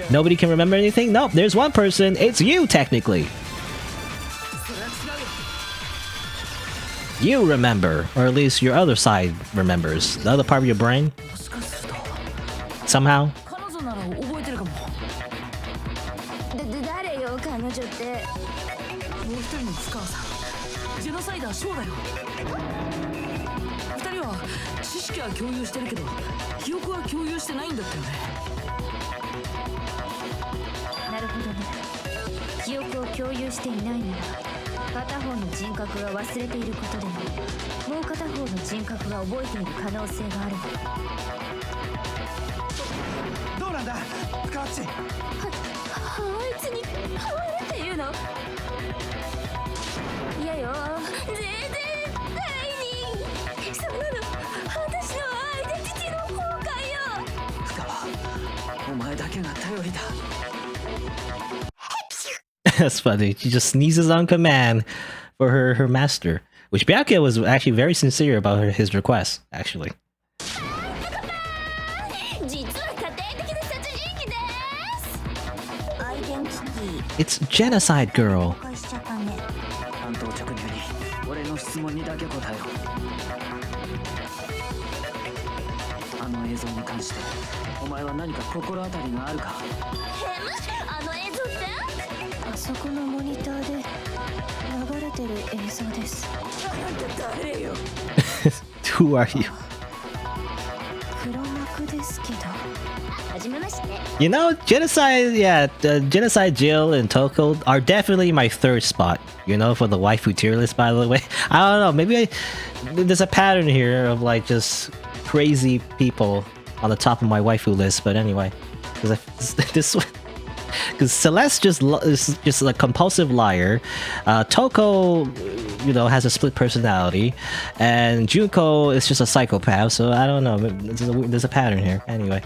Nobody can remember anything? Nope, there's one person. It's you, technically. You remember, or at least your other side remembers. The other part of your brain. Somehow. That's funny. She just sneezes on command for her master. Which Byakuya was actually very sincere about his request, actually. It's Genocide Girl. Who are you? You know, Genocide, Genocide Jill and Toko are definitely my third spot, you know, for the waifu tier list, by the way. I don't know, maybe there's a pattern here of like just crazy people on the top of my waifu list, but anyway. Because Celeste is just a compulsive liar. Toko, you know, has a split personality, and Junko is just a psychopath. So I don't know. There's a pattern here. Anyway.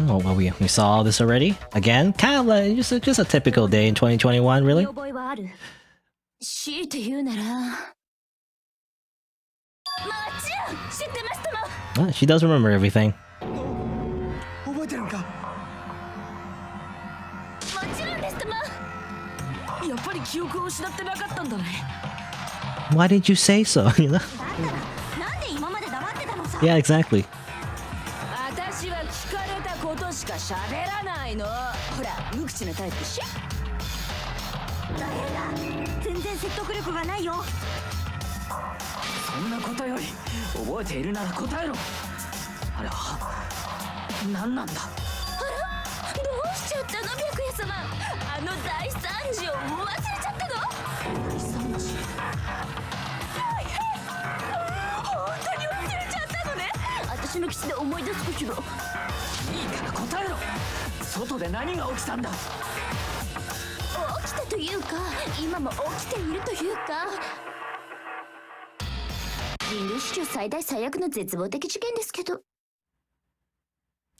Oh, well, we saw all this already. Again, kind of like just a typical day in 2021, really. She does remember everything. Why did you say so? You know? Yeah, exactly.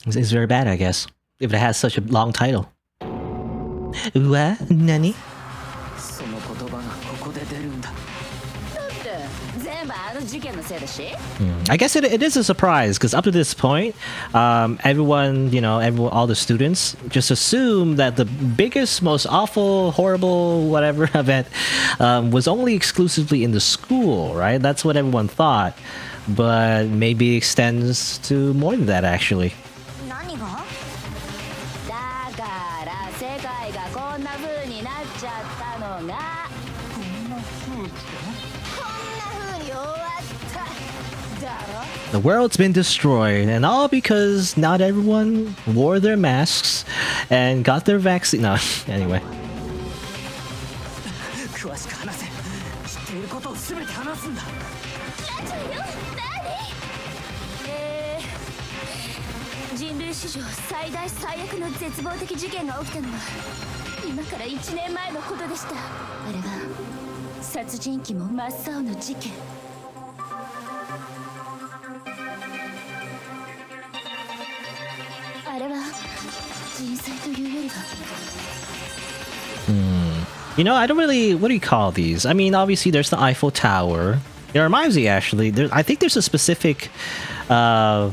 It's very bad, I guess, if it has such a long title. What? Nani? I guess it is a surprise, because up to this point, everyone, all the students just assume that the biggest, most awful, horrible, whatever event was only exclusively in the school, right? That's what everyone thought, but maybe extends to more than that, actually. The world's been destroyed, and all because not everyone wore their masks and got their vaccine. No, anyway. You know, I don't really. What do you call these? I mean, obviously, there's the Eiffel Tower. It reminds me, actually. I think there's a specific, like,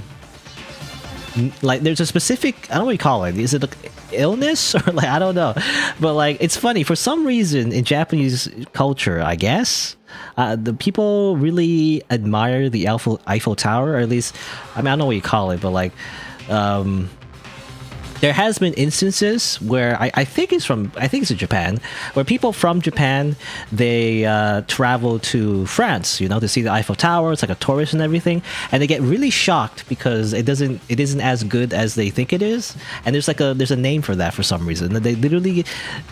there's a specific. I don't know what you call it. Is it an illness or like I don't know, but like it's funny for some reason in Japanese culture, I guess. The people really admire the Eiffel Tower, or at least, I mean, I don't know what you call it, but like, there has been instances where I think it's in Japan, where people from Japan, they travel to France, you know, to see the Eiffel Tower. It's like a tourist and everything, and they get really shocked because it isn't as good as they think it is. And there's a name for that for some reason. They literally get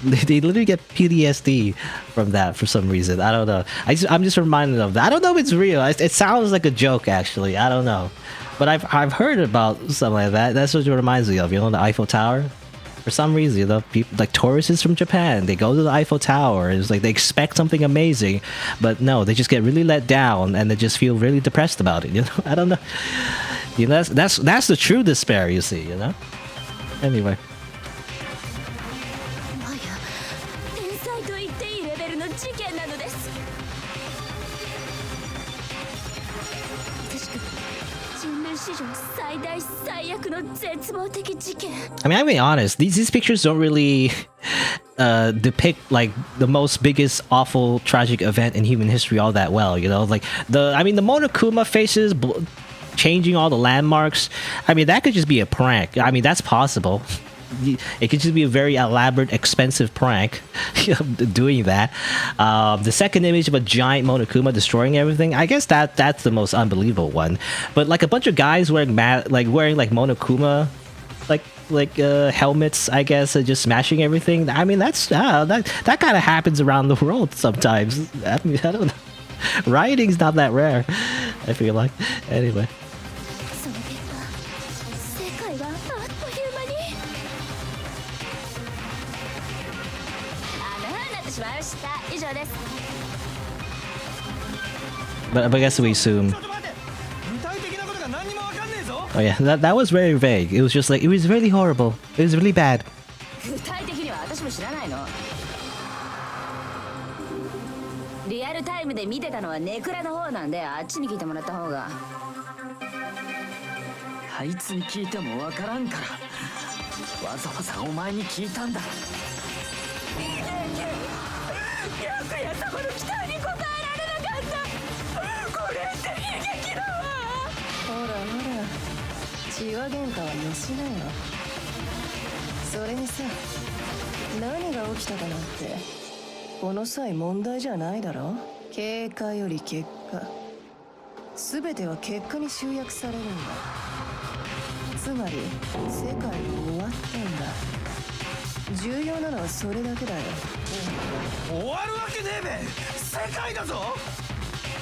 PTSD from that for some reason. I don't know. I'm just reminded of that. I don't know if it's real. It sounds like a joke, actually. I don't know. But I've heard about something like that. That's what it reminds me of, you know, the Eiffel Tower. For some reason, you know, people like tourists from Japan, they go to the Eiffel Tower. It's like they expect something amazing, but no, they just get really let down and they just feel really depressed about it. You know, I don't know. You know, that's the true despair. You see, you know. Anyway. I mean, I'm being honest. These pictures don't really depict like the most biggest awful tragic event in human history all that well. You know, like the Monokuma faces changing all the landmarks. I mean, that could just be a prank. I mean, that's possible. It could just be a very elaborate, expensive prank doing that. The second image of a giant Monokuma destroying everything, I guess that's the most unbelievable one. But like a bunch of guys wearing Monokuma helmets, I guess, and just smashing everything. I mean, that kind of happens around the world sometimes. I mean, I don't know. Rioting's not that rare, I feel like. Anyway. But I guess we assume. Oh yeah, that was very vague. It was just like, it was really horrible. It was really bad.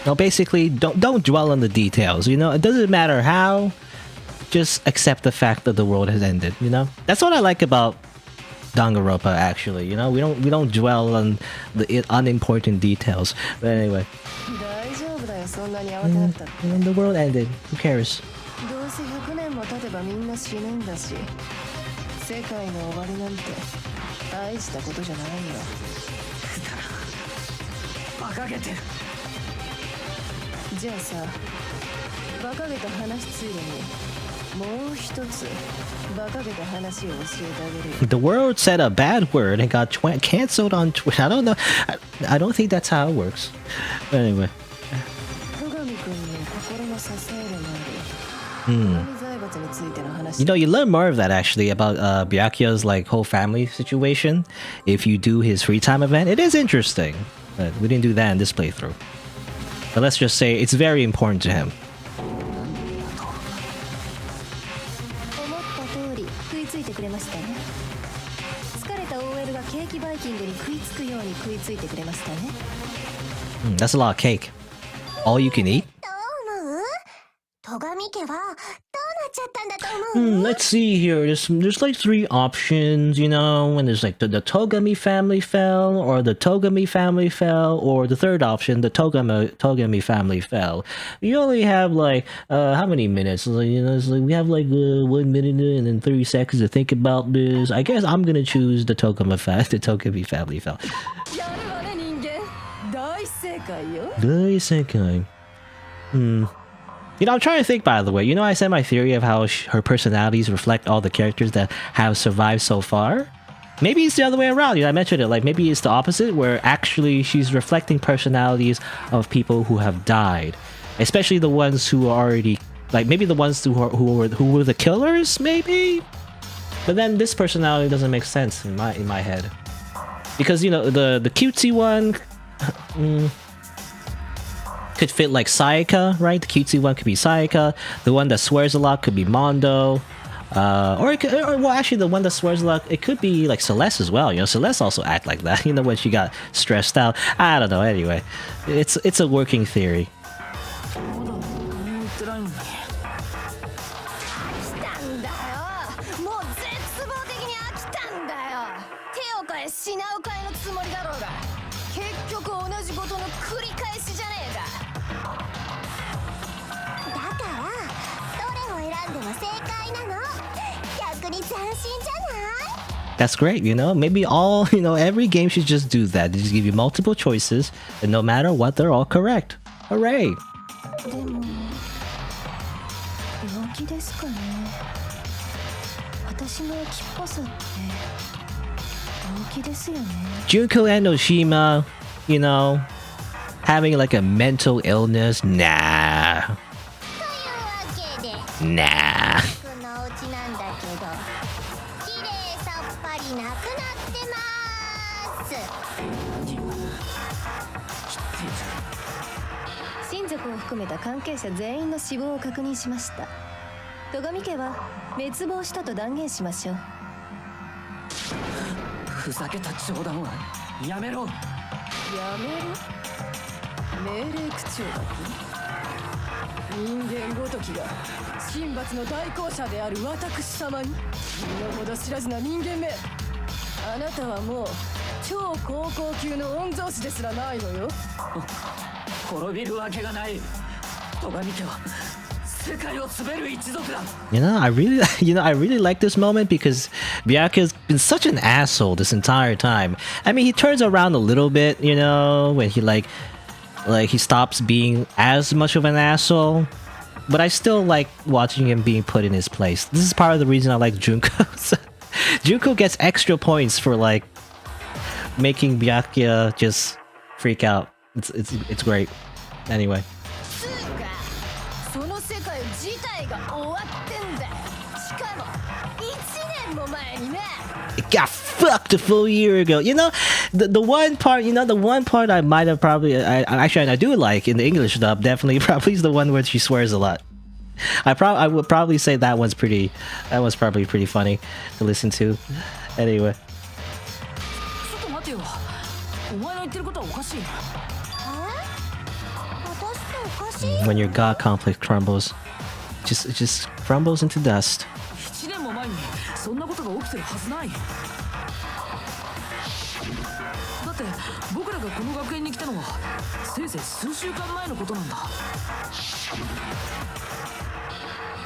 No, basically, don't dwell on the details. You know, it doesn't matter how. Just accept the fact that the world has ended. You know, that's what I like about Danganronpa. Actually, you know, we don't dwell on the unimportant details. But anyway, the world ended. Who cares? The world said a bad word and got cancelled on Twitter. I don't know. I don't think that's how it works. But anyway. You know, you learn more of that actually about Byakuya's like whole family situation if you do his free time event. It is interesting, but we didn't do that in this playthrough. But let's just say it's very important to him. That's a lot of cake. All you can eat? Let's see here. There's like three options, you know, and there's like the Togami family fell, or the Togami family fell, or the third option, the Togami family fell. You only have like how many minutes? Like, you know, it's like we have like 1 minute and then 30 seconds to think about this. I guess I'm gonna choose the Togami family fell. You know, I'm trying to think, by the way. You know, I said my theory of how her personalities reflect all the characters that have survived so far? Maybe it's the other way around. You know, I mentioned it. Like, maybe it's the opposite, where actually she's reflecting personalities of people who have died. Especially the ones who are already... Like, maybe the ones who were the killers, maybe? But then this personality doesn't make sense in my head. Because, you know, the cutesy one... could fit like Sayaka, right? The cutesy one could be Sayaka. The one that swears a lot could be Mondo. Well, actually, the one that swears a lot, it could be like Celeste as well. You know, Celeste also act like that. You know, when she got stressed out. I don't know. Anyway, it's a working theory. That's great, you know? Maybe every game should just do that. They just give you multiple choices, and no matter what, they're all correct. Hooray! Junko and Oshima, you know, having like a mental illness? Nah. Nah. 親族を含めた関係者全員の死亡を確認しました。戸上家は滅亡したと断言しましょう。ふざけた冗談はやめろ。やめろ。命令口調だと。人間ごときが神罰の代行者である私様に身の程知らずな人間め。あなたはもう超高校級の御曹司ですらないのよ。滅びるわけがない。戸上家は世界を滑る一族だ。You know, I really like this moment because Byakuya's been such an asshole this entire time. I mean, he turns around a little bit, you know, when he like he stops being as much of an asshole. But I still like watching him being put in his place. This is part of the reason I like Junko. Junko gets extra points for like making Byakuya just freak out. It's great. Anyway. It got fucked a full year ago. You know, the one part I might have probably I do like in the English dub, probably is the one where she swears a lot. I would probably say that one's probably pretty funny to listen to. Anyway. When your god complex crumbles, it just crumbles into dust. そんなことが起きてるはずない。だって僕らがこの学園に来たのはせいぜい数週間前のことなんだ。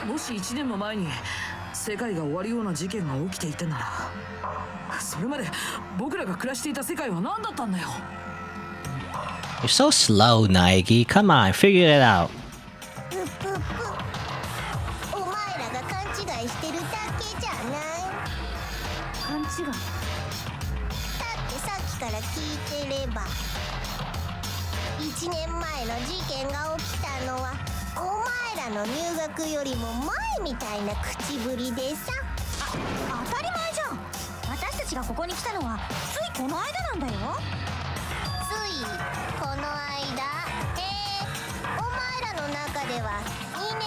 もし1年も前に世界が終わるような事件が起きていたなら、それまで僕らが暮らしていた世界は何だったんだよ。You're so slow, Naegi. Come on, figure it out. お前らが勘違いしてるだけじゃない。勘違い？だってさっきから聞いてれば、1年前の事件が起きたのはお前らの入学よりも前みたいな口ぶりでさ。当たり前じゃん。私たちがここに来たのはついこの間なんだよ。ついこの間？お前らの中では2年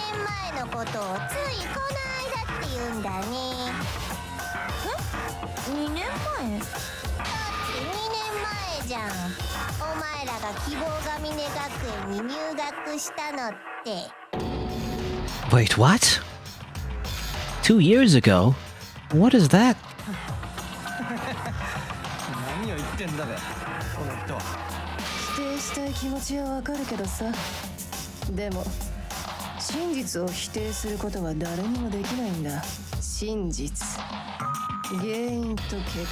前のことをついこの間って言うんだね。え？2年前？だって2年前じゃん。お前らが希望が峰学園に入学したのって。 Wait, what? 2 years ago? What is that? 何を言ってんだべこの人は。否定したい気持ちはわかるけどさ、でも真実を否定することは誰にもできないんだ。真実、原因と結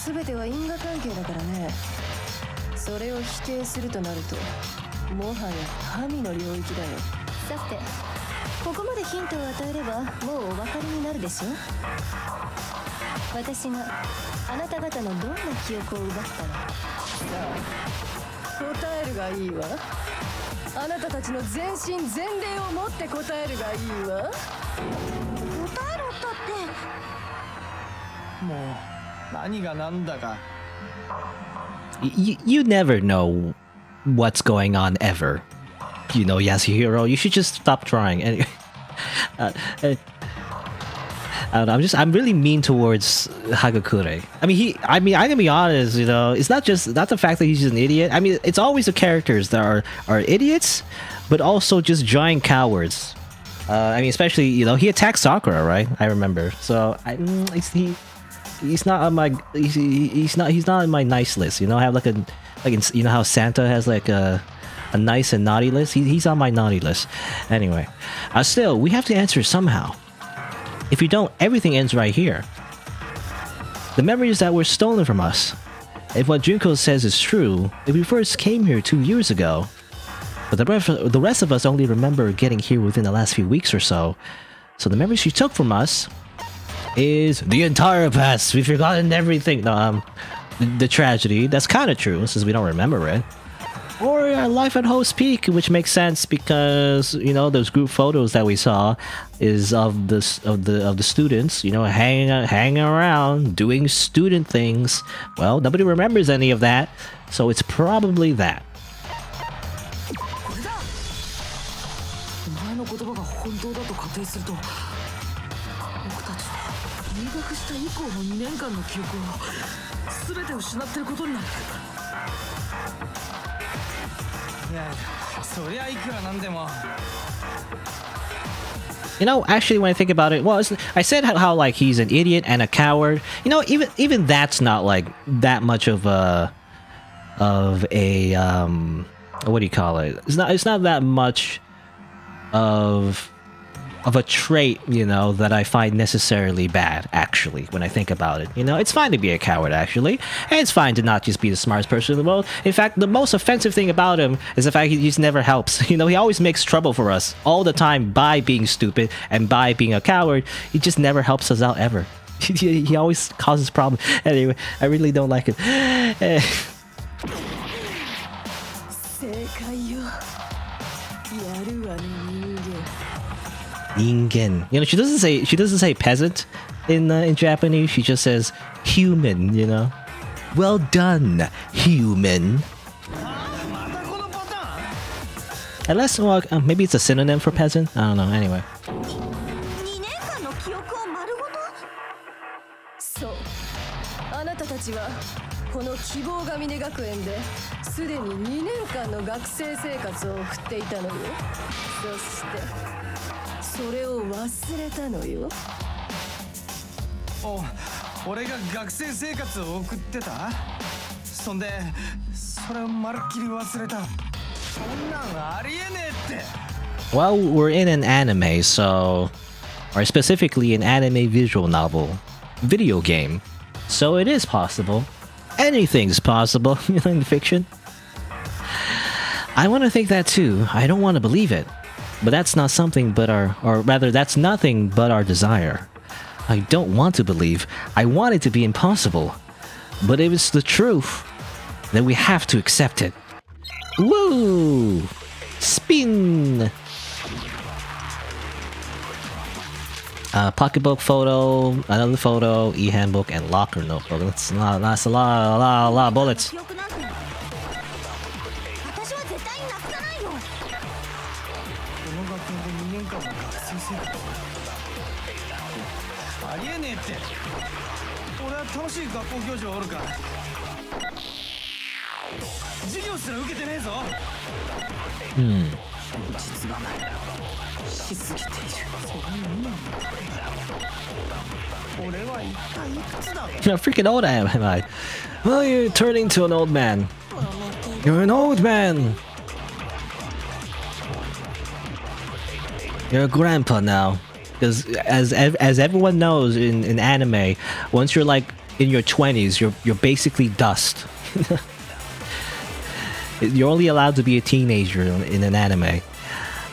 果、全ては因果関係だからね。それを否定するとなるともはや神の領域だよ。さて、ここまでヒントを与えればもうお分かりになるでしょ。私があなた方のどんな記憶を奪ったのか。さあ、答えるがいいわ。あなたたちの全身全霊を持って答えるがいいわ。答えろったって。もう何が何だか。You never know what's going on ever. You know, Yasuhiro, you should just stop trying. Anyway, I don't know, I'm really mean towards Hagakure. I mean, I can be honest, you know, it's not the fact that he's just an idiot. I mean, it's always the characters that are idiots, but also just giant cowards. I mean, especially, you know, he attacked Sakura, right? I remember. So he's not on my he's not in my nice list. You know, I have like you know how Santa has like a nice and naughty list. He's on my naughty list. Anyway, still we have to answer somehow. If you don't, everything ends right here. The memories that were stolen from us. If what Junko says is true, if we first came here 2 years ago, but the rest of us only remember getting here within the last few weeks or so. So the memories she took from us is the entire past. We've forgotten everything. No, the tragedy. That's kind of true since we don't remember it. Or our life at Host Peak, which makes sense because, you know, those group photos that we saw is of the students, you know, hanging around doing student things. Well, nobody remembers any of that, so it's probably that. お前の言葉が本当だと仮定すると、僕たちは入学した以降の2年間の記憶を全て失っていることになる。いや、そりゃいくらなんでも。You know, actually, when I think about it, well, I said how like he's an idiot and a coward. You know, even that's not like that much of a what do you call it? It's not that much of a trait, you know, that I find necessarily bad, actually, when I think about it. You know, it's fine to be a coward, actually, and it's fine to not just be the smartest person in the world. In fact, the most offensive thing about him is the fact he just never helps. You know, he always makes trouble for us all the time by being stupid and by being a coward. He just never helps us out, ever. He always causes problems. Anyway, I really don't like it. 正解よ。やるわね、人間。Ningen. You know, she doesn't say peasant in Japanese. She just says human. You know, well done, human. Unless, well, maybe it's a synonym for peasant. I don't know. Anyway. 2年間の記憶を丸ごと。そう、あなたたちはこの希望が峰学園ですでに2年間の学生生活を送っていたのよ。そしてそれを忘れたのよ。俺が学生生活を送ってた？そんでそれをまるっきり忘れた。そんなんありえねえって。 Well, we're in an anime, so, or specifically an anime visual novel, video game, so it is possible. Anything's possible in fiction. I want to think that too. I don't want to believe it. But that's not something but that's nothing but our desire. I don't want to believe. I want it to be impossible. But if it's the truth, then we have to accept it. Woo! Spin! Pocketbook photo, another photo, e-handbook, and locker notebook. That's a lot of bullets. 記憶なんて私は絶対になくさないよ。この学園で2年間の学生生活ありえねえって。俺は楽しい学校行事はおるか授業すら受けてねえぞ。実がない。しすぎている。それに今俺は一体いくつだ。 How freaking old am I? Well, you're turning to an old man. You're an old man. You're a grandpa now. Because as everyone knows in anime, once you're like in your 20s, you're basically dust. You're only allowed to be a teenager in an anime.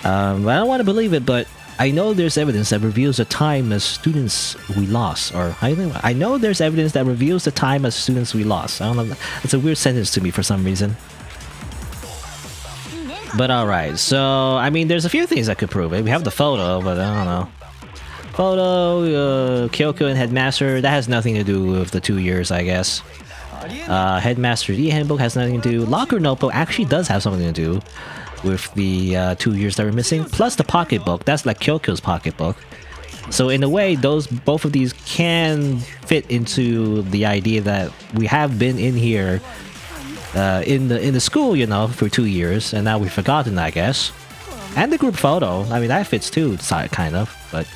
I don't want to believe it, but I know there's evidence that reveals the time as students we lost. Or I know there's evidence that reveals the time as students we lost. I don't know. It's a weird sentence to me for some reason. But alright, so I mean, there's a few things that could prove it. We have the photo, but I don't know. Photo, Kyoko and Headmaster, that has nothing to do with the 2 years, I guess. Headmaster e-handbook has nothing to do. Locker notebook actually does have something to do with the 2 years that we're missing. Plus the pocketbook, that's like Kyoko's pocketbook. So in a way, both of these can fit into the idea that we have been in here in the school, you know, for 2 years, and now we've forgotten, I guess. And the group photo, I mean, that fits too, kind of, but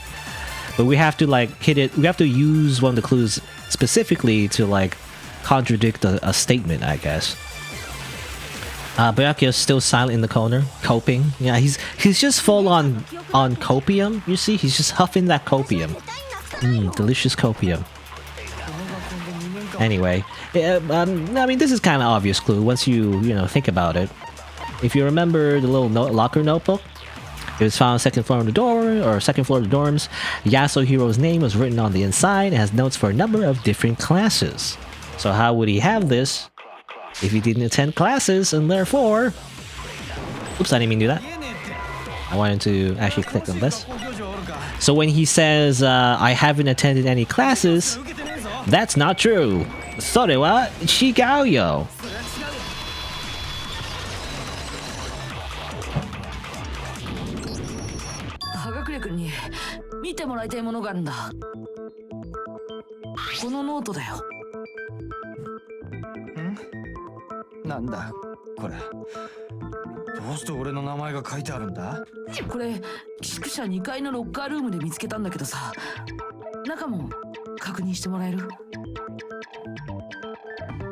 we have to like hit it. We have to use one of the clues specifically to like contradict a statement, I guess. Byakuya's still silent in the corner, coping. Yeah, he's just full on copium. You see, he's just huffing that copium. Delicious copium. Anyway, I mean, this is kind of obvious clue once you think about it. If you remember the little locker notebook, it was found on the second floor of the dorms. Yasuhiro's name was written on the inside and has notes for a number of different classes. So how would he have this if he didn't attend classes, and therefore... Oops, I didn't mean to do that. I wanted to actually click on this. So when he says, I haven't attended any classes, that's not true. それは違うよ. Hmm? なんだこれ。どうして俺の名前が書いてあるんだ？これ宿舎2階のロッカールームで見つけたんだけどさ、中も確認してもらえる？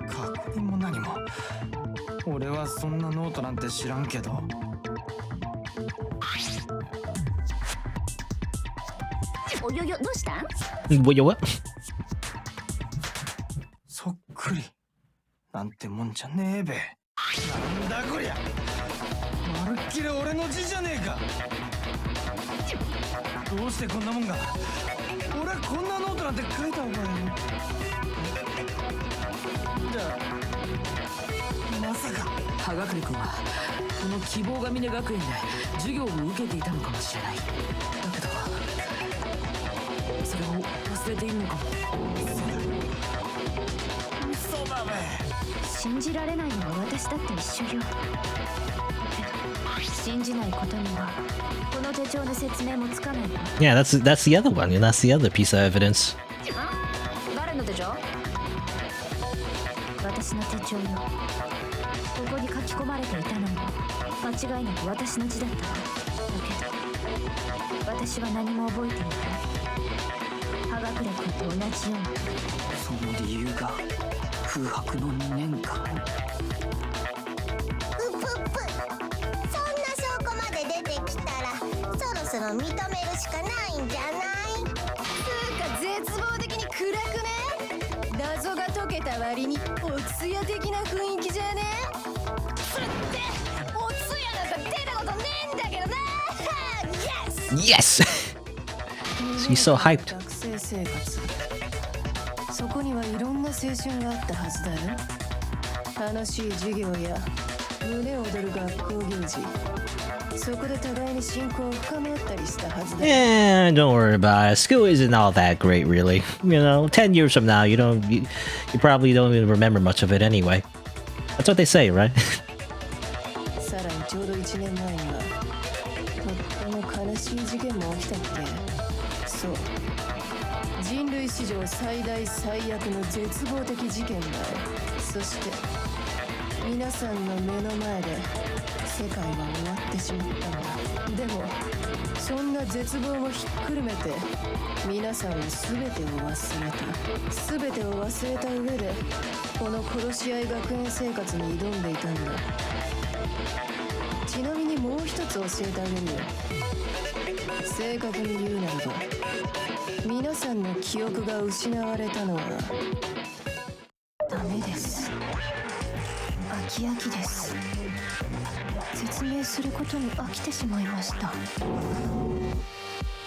確認も何も。俺はそんなノートなんて知らんけど。およよ、どうしたん？ What? そっくりなんてもんじゃねえべ。なんだこりゃ、まるっきり俺の字じゃねえか。どうしてこんなもんが。俺はこんなノートなんて書いた方がいい。じゃあまさか葉隠君はこの希望が峰学園で授業を受けていたのかもしれない。だけどそれを忘れているのかも。嘘だべ。信じられないのは私だって一緒よ。信じないことにはこの手帳の説明もつかないわ。 Yeah, that's the other one. That's the other piece of evidence. 誰の手帳？私の手帳よ。ここに書き込まれていたのも間違いなく私の字だったわ。だけど私は何も覚えていない。葉隠君と同じように。その理由が空白の2年間。うぷっぷ、そんな証拠まで出てきたらそろそろ認めるしかないんじゃない？つうか絶望的に暗くね？謎が解けた割におつや的な雰囲気じゃね？つっておつやなんか出たことねえんだけどな。Yes! He's so hyped. 学生生活、そこにはいろんな青春があったはずだよ。楽しい授業や胸躍る学校行事、そこで互いに親交を深め合ったりしたはずだ。 Yeah, don't worry about it. School isn't all that great, really. 10 years from now, you probably don't even remember much of it anyway. That's what they say, right? さらにちょうど1年前にはとっても悲しい事件も起きたっけ。そう、人類史上最大最悪の絶望的事件がある。そして皆さんの目の前で世界は終わってしまったんだ。でもそんな絶望もひっくるめて皆さんは全てを忘れた上でこの殺し合い学園生活に挑んでいたんだ。ちなみにもう一つ教えてあげるよ。正確に言うならば皆さんの記憶が失われたのはダメです。飽きです。説明することに飽きてしまいました。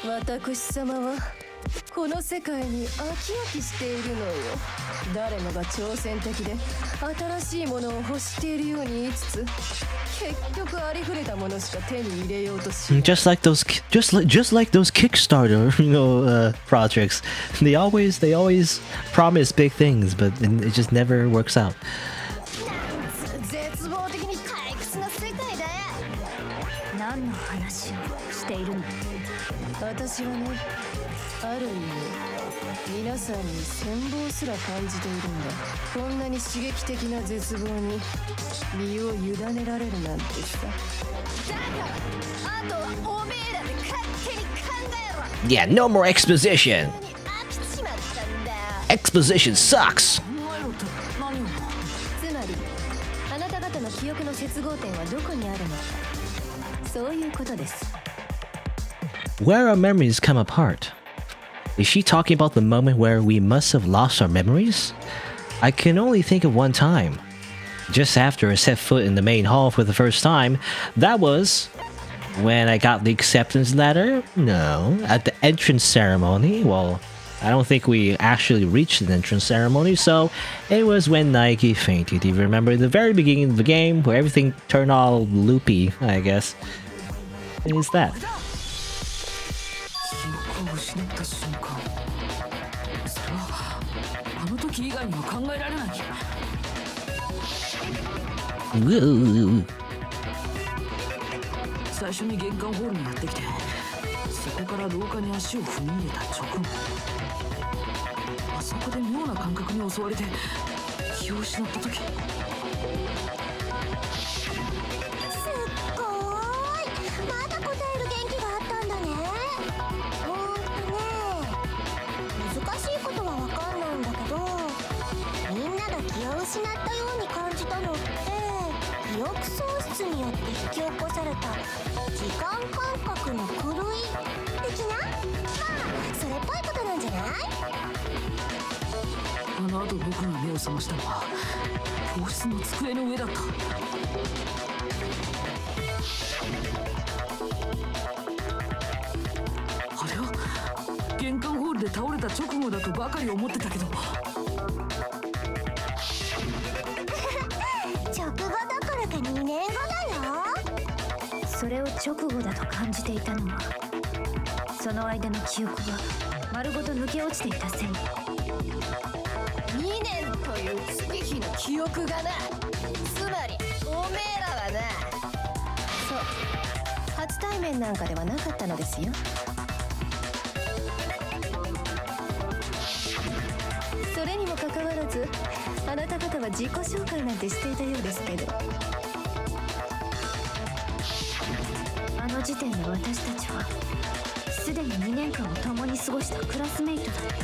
私様はこの世界に飽きしているのよ。誰もが挑戦的で新しいものを欲しているように言いつつ結局ありふれたものしか手に入れようとしない。Just like those Kickstarter, projects. They always promise big things, but it just never works out. 絶望的に退屈な世界だよ。何の話をしているの？私はね、ある意味皆さんに羨望すら感じているんだ。こんなに刺激的な絶望に身を委ねられるなんてさ。だからあとはおめえらで勝手に考えろ。 Yeah, no more exposition. 飽きちまったんだよ。 Exposition sucks. つまりあなた方の記憶の接合点はどこにあるのか、そういうことです。 Where our memories come apart. Is she talking about the moment where we must have lost our memories? I can only think of one time. Just after I set foot in the main hall for the first time, that was when I got the acceptance letter? No. At the entrance ceremony? Well, I don't think we actually reached the entrance ceremony, so it was when Naegi fainted. Do you remember the very beginning of the game where everything turned all loopy, I guess? What is that? 失った瞬間、それはあの時以外には考えられない。最初に玄関ホールにやってきて、そこから廊下に足を踏み入れた直後、あそこで妙な感覚に襲われて気を失った時。すっごーい、まだ答える元気があったんだね。難しいことはわかんないんだけど、みんなが気を失ったように感じたのって記憶喪失によって引き起こされた時間感覚の狂い的な、それっぽいことなんじゃない？あの後僕が目を覚ましたのは教室の机の上だった。あれは玄関ホールで倒れた直後だとばかり思ってたけど、直後どころか2年後だよ。それを直後だと感じていたのは、その間の記憶が丸ごと抜け落ちていたせい。2年という月日の記憶がな、つまりおめえらはな、そう、初対面なんかではなかったのですよ。それにもかかわらずあなた方は自己紹介なんてしていたようですけど、あの時点で私たちはすでに2年間を共に過ごしたクラスメイトだった。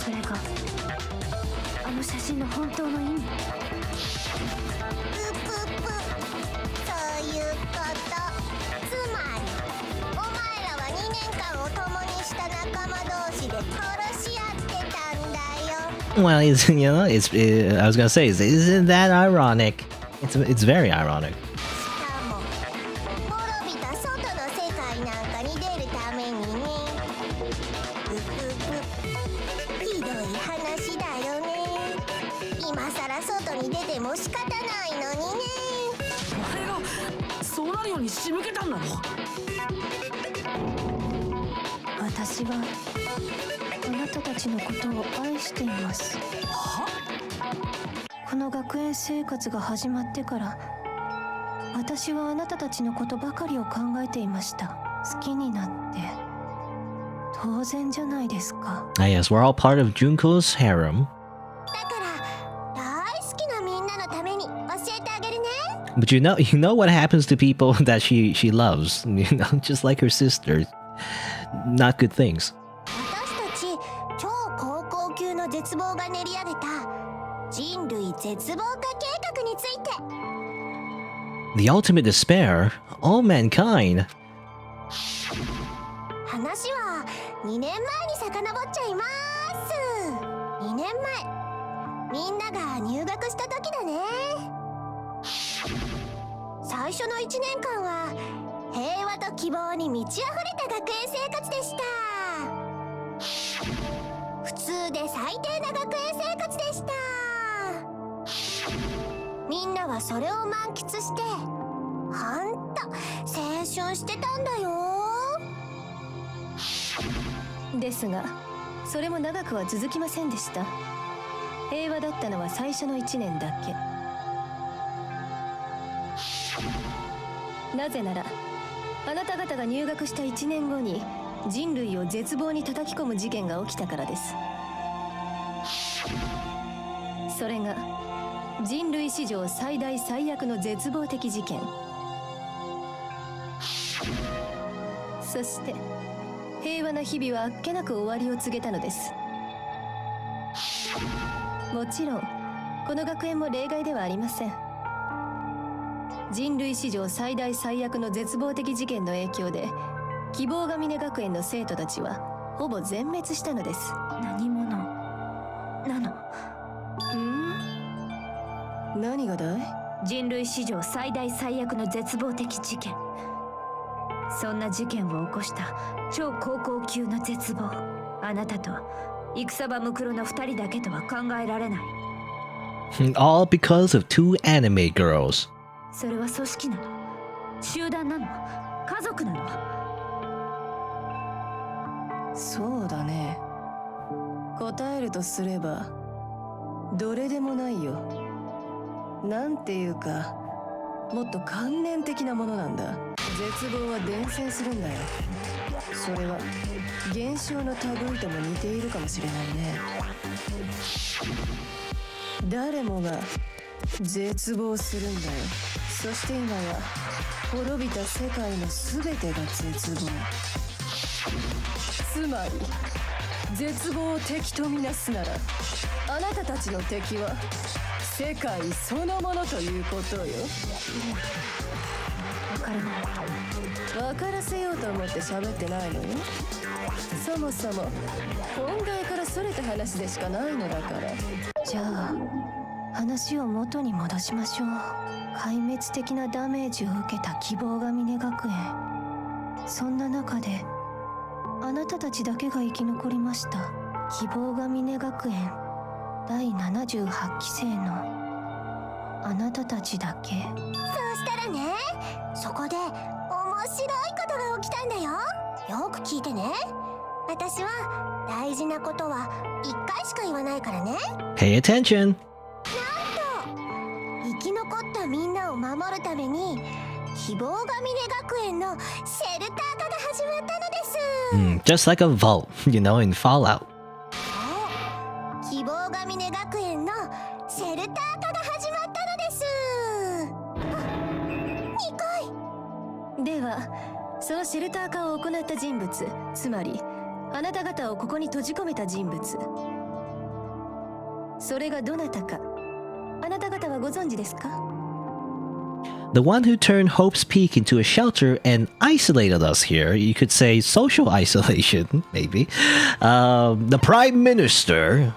それがあの写真の本当の意味。そういうこと。つまりお前らは2年間を共にした仲間同士で殺し合ってたんだよ。Well, I was gonna say, isn't that ironic? It's very ironic. しかも滅びた外の世界なんかに出るためにね。ひどい話だよね。今さら外に出ても仕方ないのにね。あれがそうなるように仕向けたんだろ。私はあなたたちのことを愛しています。は？この学園生活が始まってから私はあなたたちのことばかりを考えていました。好きになって当然じゃないですか。Ah, yes, we're all part of Junko's harem. だから大好きなみんなのために教えてあげるね。But you know what happens to people that she loves, just like her sister. Not good things. 私たち超高校級の絶望が練り上げた人類絶望化計画について The ultimate despair, all mankind. 話は2年前に遡っちゃいます2年前みんなが入学した時だね最初の1年間は平和と希望に満ち溢れた学園生活でした普通で最低な学園生活でしたみんなはそれを満喫してほんと青春してたんだよですがそれも長くは続きませんでした。平和だったのは最初の1年だけ。なぜならあなた方が入学した1年後に人類を絶望に叩き込む事件が起きたからです。それが人類史上最大最悪の絶望的事件。そして平和な日々はあっけなく終わりを告げたのです。もちろんこの学園も例外ではありません。人類史上最大最悪の絶望的事件の影響で希望が峰学園の生徒たちはほぼ全滅したのです。何者なの？何がだい？人類史上最大最悪の絶望的事件。そんな事件を起こした超高校級の絶望。あなたと戦場ムクロの2人だけとは考えられない。All because of two anime girls. それは組織なの？集団なの？家族なの？そうだね。答えるとすればどれでもないよ。なんていうかもっと観念的なものなんだ。絶望は伝染するんだよ。それは現象の類とも似ているかもしれないね。誰もが絶望するんだよ。そして今は滅びた世界の全てが絶望。つまり絶望を敵とみなすならあなたたちの敵は世界そのものということよ。わからない。分からせようと思って喋ってないのよ。そもそも本題からそれた話でしかないのだから。じゃあ話を元に戻しましょう。壊滅的なダメージを受けた希望が峰学園。そんな中であなたたちだけが生き残りました。希望が峰学園第78期生のあなたたちだけ。そうしたらね、そこで面白いことが起きたんだよ。よく聞いてね。私は大事なことは1回しか言わないからね。 Pay attention. 生き残ったみんなを守るために希望が峰学園のシェルター化が始まったのです。Just like a vault, in Fallout. そう、希望が峰学園のシェルター化が始まったのです。2回。ではそのシェルター化を行った人物、つまりあなた方をここに閉じ込めた人物、それがどなたかあなた方はご存知ですか？ The one who turned Hope's Peak into a shelter and isolated us here. You could say social isolation, maybe. The Prime Minister.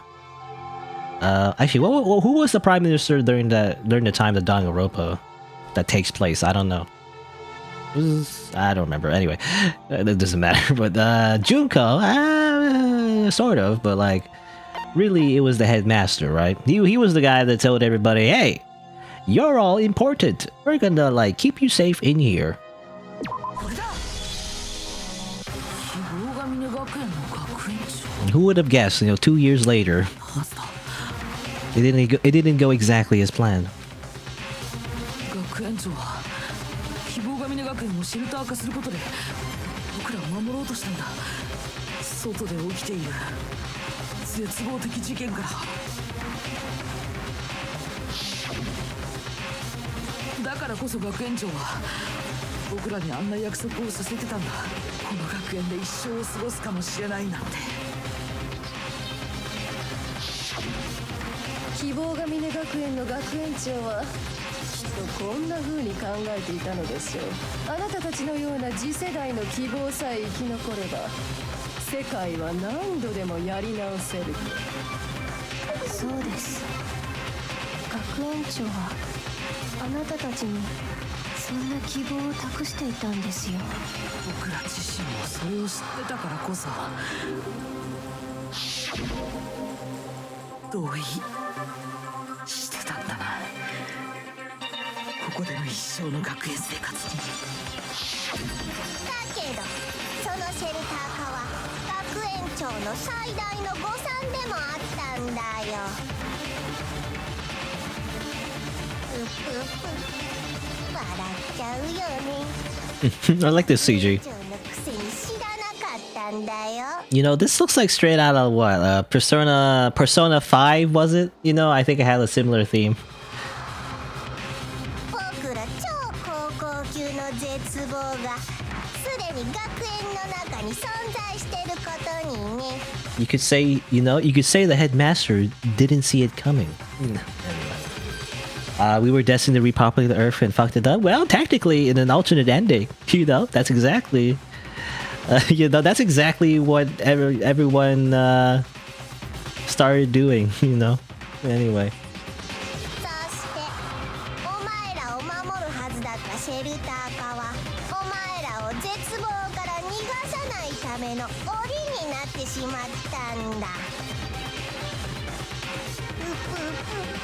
Actually, who was the Prime Minister during the time of Danganronpa that takes place? I don't know. I don't remember. Anyway, it doesn't matter. But Junko, sort of, but like, really, it was the headmaster, right? He was the guy that told everybody, "Hey, you're all important. We're gonna like keep you safe in here." Who would have guessed? 2 years later, it didn't go exactly as planned. 希望が峰学園をシェルター化することで僕らを守ろうとしたんだ。外で起きている絶望的事件からだからこそ学園長は僕らにあんな約束をさせてたんだ。この学園で一生を過ごすかもしれないなんて。希望が峰学園の学園長はきっとこんな風に考えていたのでしょう。あなたたちのような次世代の希望さえ生き残れば世界は何度でもやり直せる。そうです。学園長はあなたたちにそんな希望を託していたんですよ。僕ら自身もそれを知ってたからこそ同意してたんだな。ここでの一生の学園生活に。だけどそのシェルター化は学園長の最大の誤算でもあったんだよ。うふふ笑っちゃうよね。 I like this CG. 長のくせに知らなかったんだよ。 You know, this looks like straight out of what? Persona 5, was it? You know, I think it had a similar theme. 僕ら超高校級の絶望がすでに学園の中に存在してることにね。 You could say, you know, you could say the headmaster didn't see it coming. We were destined to repopulate the Earth and fucked it up. Well, technically, in an alternate ending, you know, that's exactly, you know, that's exactly what everyone started doing. You know. Anyway. そしてお前らを守るはずだったシェルター化はお前らを絶望から逃がさないための檻になってしまったんだ。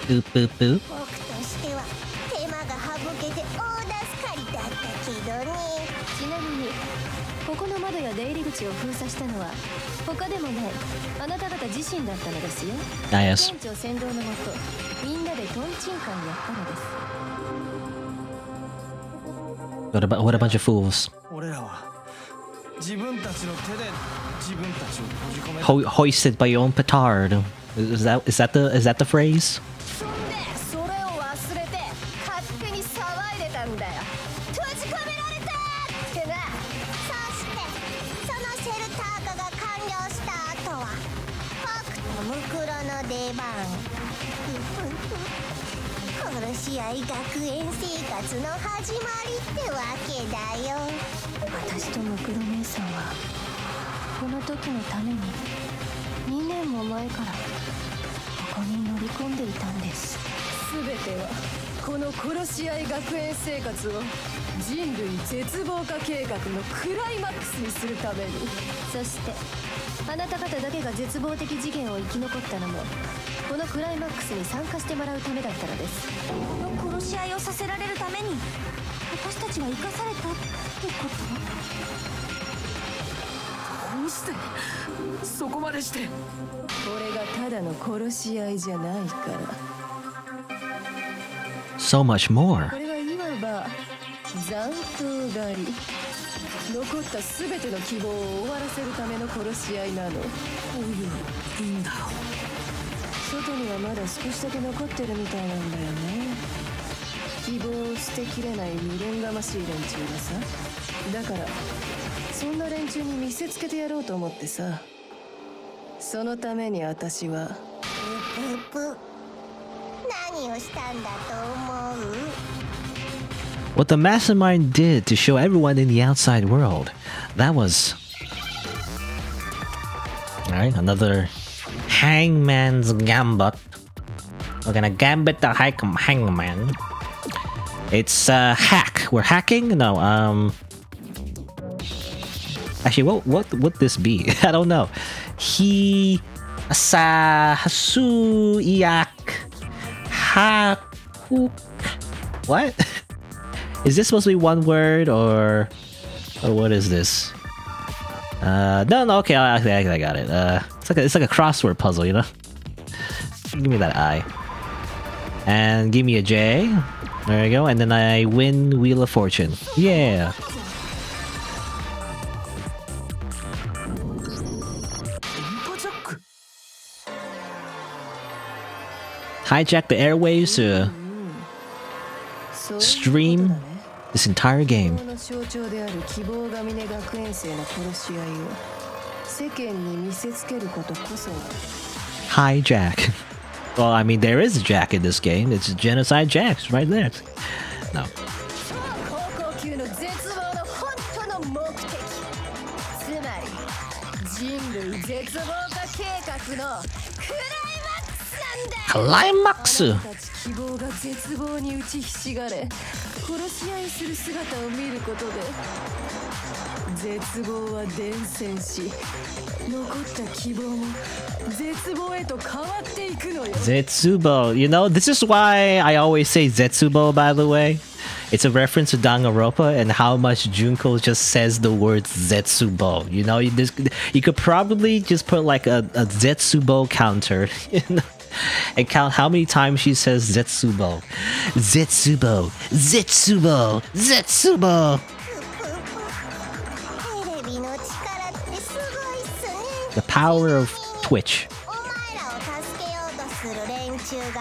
Boop boop boop. 僕としては手間が省けて大助かりだったけどね。ちなみにここの窓や出入り口を封鎖したのは他でもないあなた方自身だったのですよ。 Ah, yes. 店長先導のもとみんなでトンチンカンやったのです。 What a bunch of fools. 俺らは自分たちの手で自分たちを閉じ込めた。 Hoisted by your own petard. Is that the phrase? そんでそれを忘れて勝手に騒いでたんだよ。閉じ込められたってな。そしてそのシェルター化が完了した後は僕とムクロの出番。殺し合い学園生活の始まりってわけだよ。私とムクロ姉さんはこの時のために2年も前からここに乗り込んでいたんです。全てはこの殺し合い学園生活を人類絶望化計画のクライマックスにするために。そしてあなた方だけが絶望的事件を生き残ったのもこのクライマックスに参加してもらうためだったのです。この殺し合いをさせられるために私たちは生かされたってこと？どうしてそこまでして。これがただの殺し合いじゃないから。 So much more. これはいわば残党狩り。残った全ての希望を終わらせるための殺し合いなの。こういういいんだ。外にはまだ少しだけ残ってるみたいなんだよね。希望を捨てきれない未練がましい連中がさ。だからそんな連中に見せつけてやろうと思ってさ。そのために私は何をしたんだと思う？ What the mastermind did to show everyone in the outside world. That was... Alright, another Hangman's Gambit. We're gonna gambit the hangman. It's hack. We're hacking? No, actually, what would this be? I don't know. Hasu iyak hakuk. What? Is this supposed to be one word or what is this? No, okay, I got it. It's like a crossword puzzle, you know? Give me that I. And give me a J. There you go, and then I win Wheel of Fortune. Yeah. Hijack the airwaves to stream this entire game. の象徴である希望が峰学園生の殺し合いを世間に見せつけることこそが Hi, Jack. Well, I mean, there is a Jack in this game. It's Genocide Jack's right there. No. 超高校級の絶望の本当の目的、つまり人類絶望化計画のクライマックスなんだ。 Climax! 希望が絶望に打ちひしがれ殺し合いする姿を見ることで絶望は伝染し残った希望も絶望へと変わっていくのよ。 Zetsubo. You know, this is why I always say Zetsubo, by the way. It's a reference to Danganronpa and how much Junko just says the word Zetsubo. You know, you could probably just put like a Zetsubo counter and count how many times she says Zetsubo. Zetsubo. Zetsubo. Zetsubo. テレビの力ってすごいっすね。 The power of Twitch. お前らを助けようとする連中が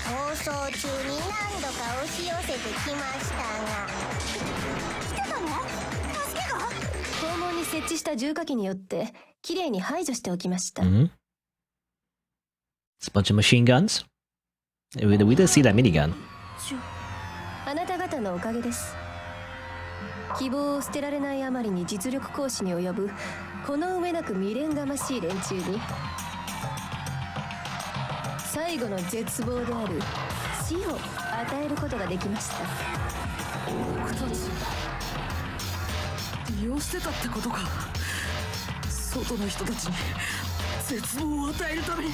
放送中に何度か押し寄せてきましたが。来てたの？助けが？肛門に設置した重火器によってきれいに排除しておきました。 Mhm. It's a bunch of machine guns. We did see that minigun. あなた方のおかげです。希望を捨てられないあまりに実力行使に及ぶこの上なく未練がましい連中に最後の絶望である死を与えることができました。僕たち利用してたってことか。外の人たちに絶望を与えるために。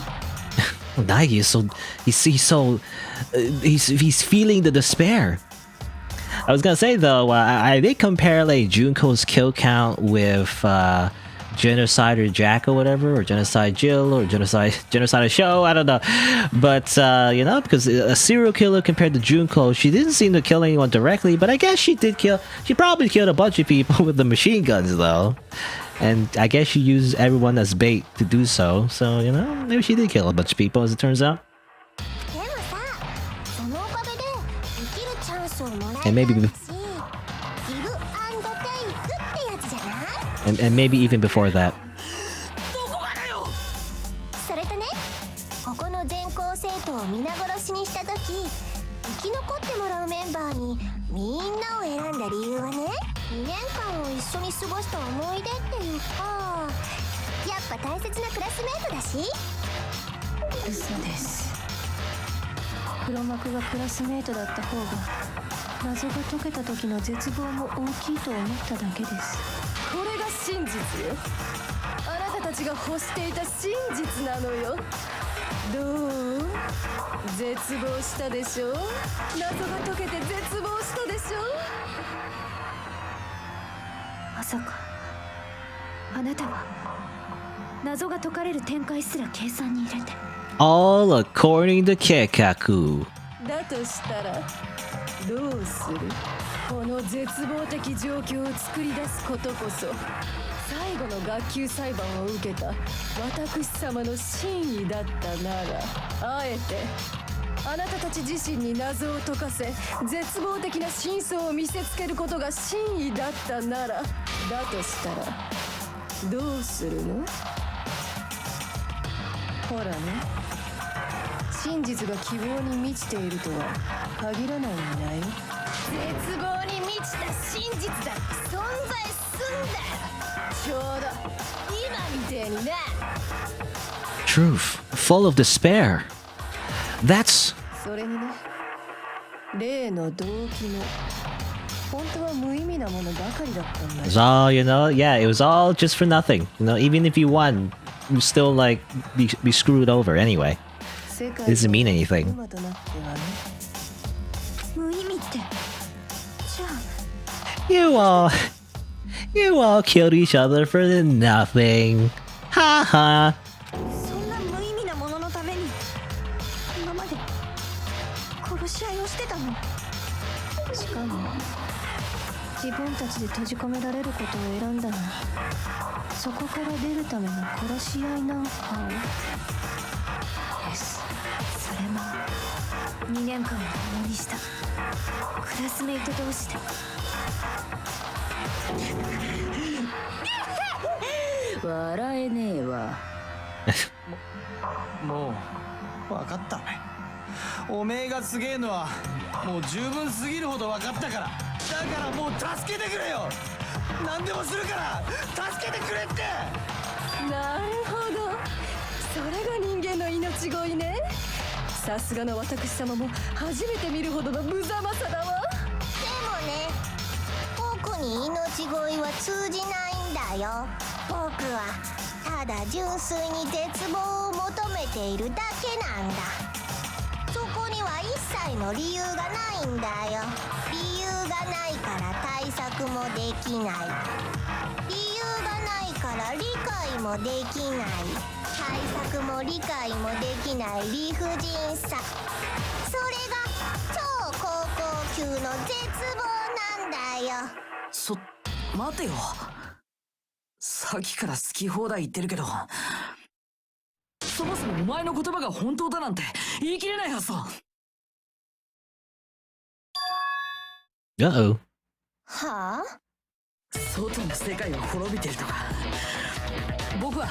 Naegi is so he's feeling the despair. I was gonna say though, I did compare like Junko's kill count with Genocider Jack or whatever, or Genocide Jill, or Genocide Show. I don't know, but you know, because a serial killer compared to Junko, she didn't seem to kill anyone directly, but I guess she did kill. She probably killed a bunch of people with the machine guns though. And I guess she used everyone as bait to do so. So, you know, maybe she did kill a bunch of people, as it turns out. でもさ、そのおかげで生きるチャンスをもらえたんだし、 And maybe, ギブアンドテイクってやつじゃない？ and maybe even before that. それとね、ここの全校生徒を皆殺しにした時、生き残ってもらうメンバーにみんなを選んだ理由はね、2年間を一緒に過ごした思い出っていうか、やっぱ大切なクラスメートだし。嘘です。黒幕がクラスメートだった方が謎が解けた時の絶望も大きいと思っただけです。これが真実よ。あなたたちが欲していた真実なのよ。どう？絶望したでしょ？謎が解けて絶望したでしょ？まさかあなたは謎が解かれる展開すら計算に入れて All according to Kekaku. だとしたらどうする？この絶望的状況を作り出すことこそ最後の学級裁判を受けた私様の真意だったなら、あえてあなたたち自身に謎を解かせ絶望的な真相を見せつけることが真意だったなら、だとしたらどうするの？ほらね、真実が希望に満ちているとは限らないんだよ。絶望に満ちた真実だって存在すんだよ。ちょうど今みてえにな。 Truth, full of despair. That's それにね、例の動機も本当は無意味なものばかりだったんだ it's よ。 all, you know, yeah, it was all just for nothing. You know, even if you won, you still like be screwed over anyway. 世界 Doesn't mean anything. 今となってはね。無意味って。じゃあ。 You all killed each other for nothing. Ha ha. そんな無意味なもののために今まで殺し合いをしてたの？しかも自分たちで閉じ込められることを選んだのに、そこから出るための殺し合いなんかをです。それも2年間を共にしたクラスメイト同士で笑えねえわ。もう分かった。おめえがすげえのはもう十分すぎるほど分かったから。だからもう助けてくれよ。何でもするから助けてくれって。なるほど、それが人間の命乞いね。さすがの私様も初めて見るほどの無様さだわ。でもね、僕に命乞いは通じないんだよ。僕はただ純粋に絶望を求めているだけなんだ。そこには一切の理由がないんだよ。理由がないから対策もできない。理由がないから理解もできない。対策も理解もできない理不尽さ。それが超高校級の絶望なんだよ。待てよ。さっきから好き放題言ってるけど、そもそもお前の言葉が本当だなんて言い切れないはずだ。Uh-oh. はあ？外の世界は滅びてるとか、僕は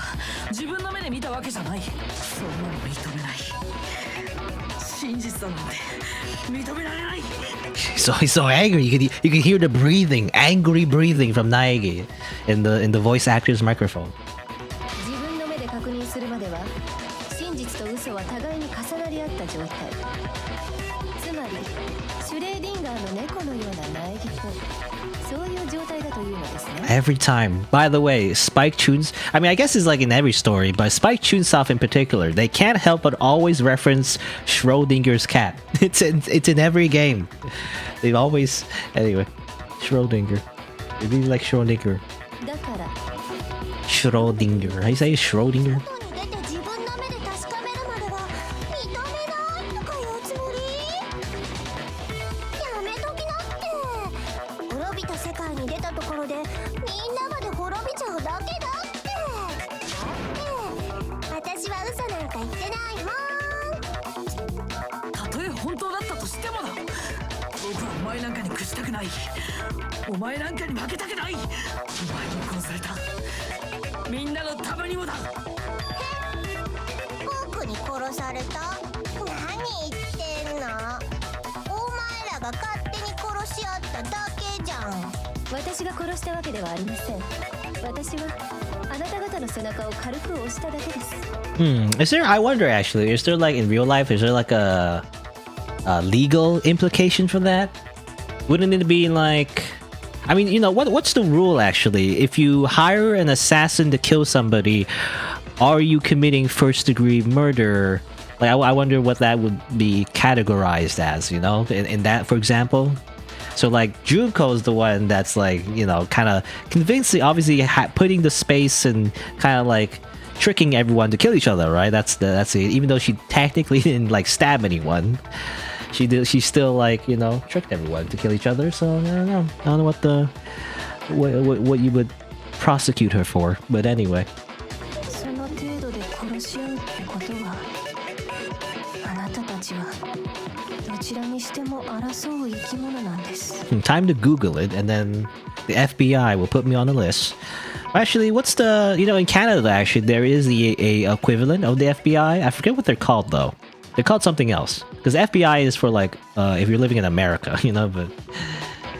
自分の目で見たわけじゃない。そんなの認めない。真実だなんて認められない。 So he's so angry. You could hear the breathing, angry breathing from Naegi in the voice actor's microphone. 自分の目で確認するまでは真実と嘘は互いに重なり合った状態。つまりシュレーディンガーの猫のような苗木っぽい、そういう状態だというのですね。 Every time. By the way, Spike Tunes, I mean, I guess it's like in every story, but Spike Chunsoft in particular, they can't help but always reference Schrodinger's cat. It's in every game. They've always... Anyway, Schrodinger. They really like Schrodinger. だから Schrodinger. How you say Schrodinger? 外に出て自分の目で確かめるまでは認めないとかいうつもり？やめときなって。滅びた世界に出たところでみんなまで滅びちゃうだけだって。私は嘘なんか言ってないもん。たとえ本当だったとしてもだ。僕はお前なんかに屈したくない。お前なんかに負けたくない。お前に殺されたみんなのためにもだ。僕に殺された？何言ってんの？お前らが勝手に殺し合っただけじゃん。私が殺したわけではありません。私はあなた方の背中を軽く押しただけです。Is there... I wonder actually, is there like in real life, is there like a legal implication for that? Wouldn't it be like... I mean, you know, what's the rule actually? If you hire an assassin to kill somebody, are you committing first-degree murder? Like, I wonder what that would be categorized as, you know, in that, for example. So, like, Junko is the one that's, like, you know, kind of convincingly, obviously, putting the space and kind of, like, tricking everyone to kill each other, right? That's it. Even though she technically didn't, like, stab anyone. She still, like, you know, tricked everyone to kill each other. So I don't know what you would prosecute her for. But anyway. その程度で殺し合うってことは、あなたたちはどちらにしても争う生き物なんです。Time to Google it, and then the FBI will put me on the list. Actually, what's the... You know, in Canada, actually, there is a equivalent of the FBI. I forget what they're called, though. They're called something else. Because FBI is for, like, if you're living in America, you know, but...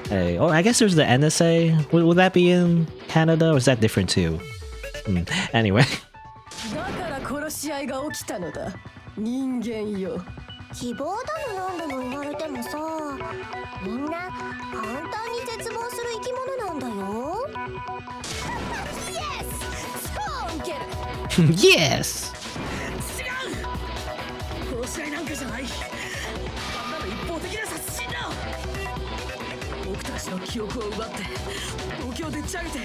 Hey, or I guess there's the NSA. Would that be in Canada, or is that different too? Anyway. だから殺し合いが起きたのだ。人間よ。希望だの何だの言われてもさ、みんな簡単に絶望する生き物なんだよ。Yes! 殺し合いなんかじゃない。あんなの一方的な殺人だ。僕たちの記憶を奪って東京でっち上げて、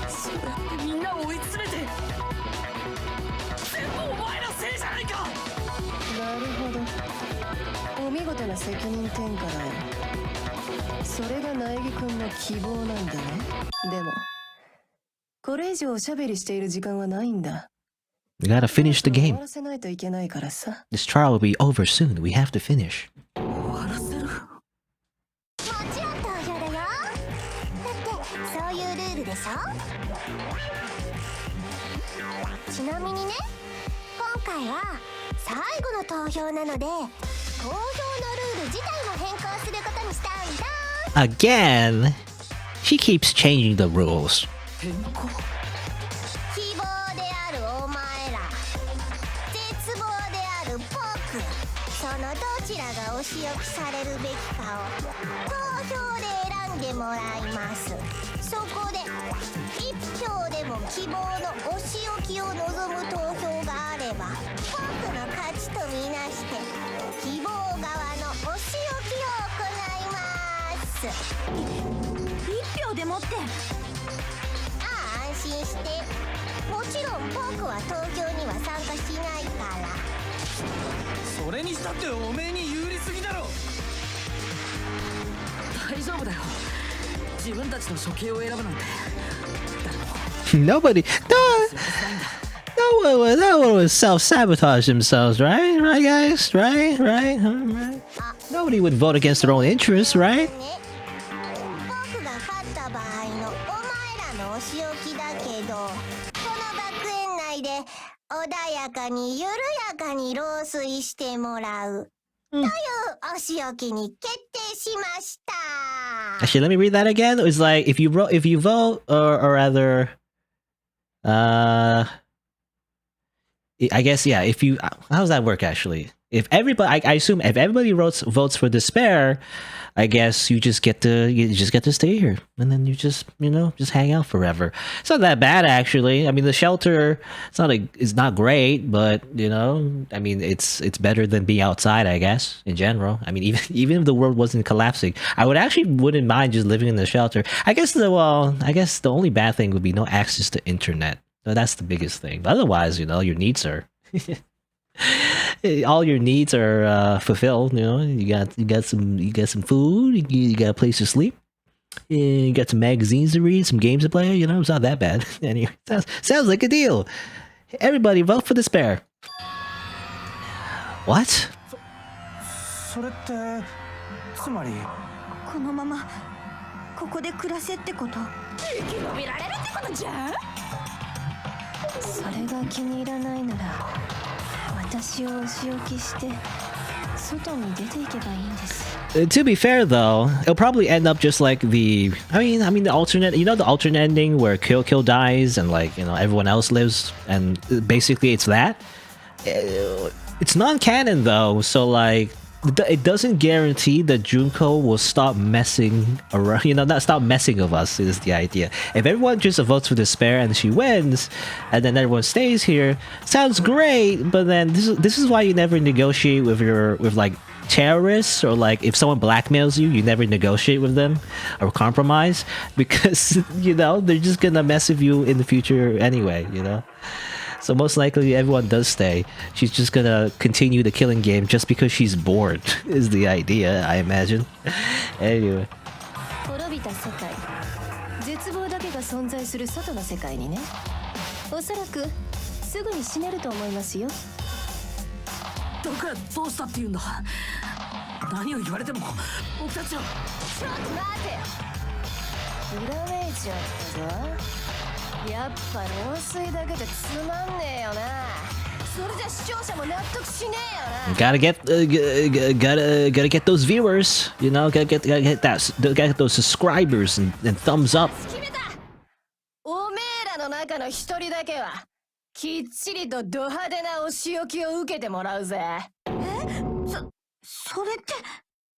そうやってみんなを追い詰めて、全部お前のせいじゃないか。なるほど。お見事な責任転嫁だよ。それが苗木くんの希望なんだね。でもこれ以上おしゃべりしている時間はないんだ。We gotta finish the 終 game. わらせないといけないからさ。 This trial will be over soon. We have to finish. 終わらせる。もちろん投票だよ。だってそういうルールでしょ。ちなみにね、今回は最後の投票なので投票のルール自体も変更することにしたんだ。 Again, she keeps changing the rules. 変更。希望であるお前ら、絶望である僕、そのどちらがお仕置きされるべきかを投票で選んでもらいます。そこで1票でも希望のお仕置きを望む投票があれば僕の勝ちとみなして希望側のお仕置きを行います。1票でもって。ああ、安心して。もちろん僕は投票には参加しないから。それにしたっておめえに有利すぎだろ。大丈夫だよ。自分たちの処刑を選ぶなんて。 Nobody. No one would self-sabotage themselves, right? Right, guys? Right? Nobody would vote against their own interests, right? 僕が勝った場合のお前らのお仕置きだけど、この学園内で穏やかに緩やかに老衰してもらうというお仕置きに決定しました。 Actually, let me read that again. It was like if you vote, or rather, I guess yeah. If you, how does that work actually? If everybody, I assume if everybody votes for despair, I guess you just get to stay here, and then you just hang out forever. It's not that bad actually. I mean, the shelter it's not great, but I mean, it's better than being outside, I guess, in general. I mean, even if the world wasn't collapsing, I wouldn't mind just living in the shelter. I guess the only bad thing would be no access to internet. So that's the biggest thing. But otherwise, your needs are all your needs are fulfilled. You got some food, you got a place to sleep, you got some magazines to read, some games to play. It's not that bad. Anyway, sounds like a deal. Everybody vote for despair. What? それってつまりこのままここで暮らせってこと？生き延びられるってことじゃん。それが気に入らないなら私をお仕置きして外に出ていけばいいんです。 To be fair though, it'll probably end up just like the the alternate, the alternate ending where Kyoko dies and everyone else lives, and basically it's that. It's non-canon though, so it doesn't guarantee that Junko will stop messing around, not stop messing with us is the idea. If everyone just votes for despair and she wins, and then everyone stays here, sounds great, but then this is why you never negotiate with terrorists, or if someone blackmails you, you never negotiate with them or compromise, because they're just gonna mess with you in the future anyway. So most likely everyone does stay. She's just gonna continue the killing game just because she's bored is the idea, I imagine. Anyway. 滅びた世界、絶望だけが存在する外の世界にね。おそらくすぐに死ねると思いますよ。だからどうしたって言うんだ。何を言われても僕たちは。ちょっと待てよ。ひらめいちゃったぞ。やっぱ老衰だけじゃつまんねえよな。それじゃ視聴者も納得しねえよな。Gotta get those viewers, gotta get those subscribers and thumbs up. 決めた。おめえらの中の一人だけはきっちりとド派手なお仕置きを受けてもらうぜ。それって。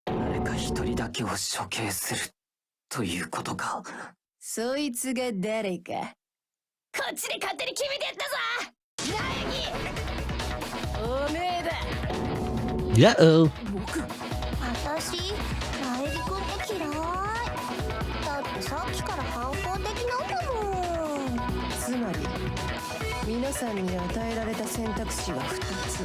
誰か一人だけを処刑するということか。そいつが誰かこっちで勝手に決めてやったぞ。苗木、おめえだ。Uh-oh. 私、苗木くんって嫌い。だってさっきから反抗的なんだもん。つまり皆さんに与えられた選択肢は2つ。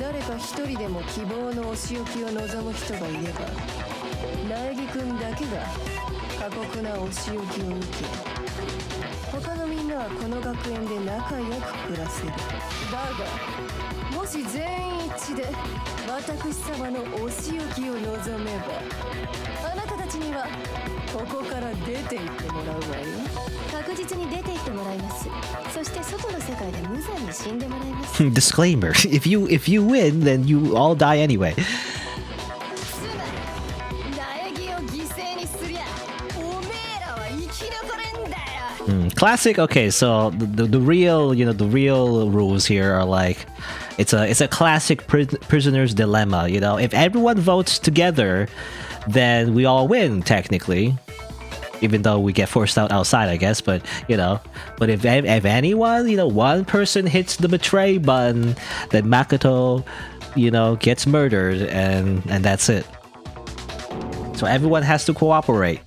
誰か一人でも希望のお仕置きを望む人がいれば苗木くんだけが過酷なお仕置きを受け他のみんなはこの学園で仲良く暮らせる。だがもし全員一致で私様のお仕置きを望めばあなたたちにはここから出て行ってもらうわよ。確実に出て行ってもらいます。そして外の世界で無残に死んでもらいます。Disclaimer: if you win, then you all die anyway. Classic. Okay, so the real the real rules here are like it's a classic prisoner's dilemma. If everyone votes together, then we all win technically. Even though we get forced out outside, I guess, but if anyone, one person hits the betray button, then Makoto, gets murdered, and that's it. So everyone has to cooperate,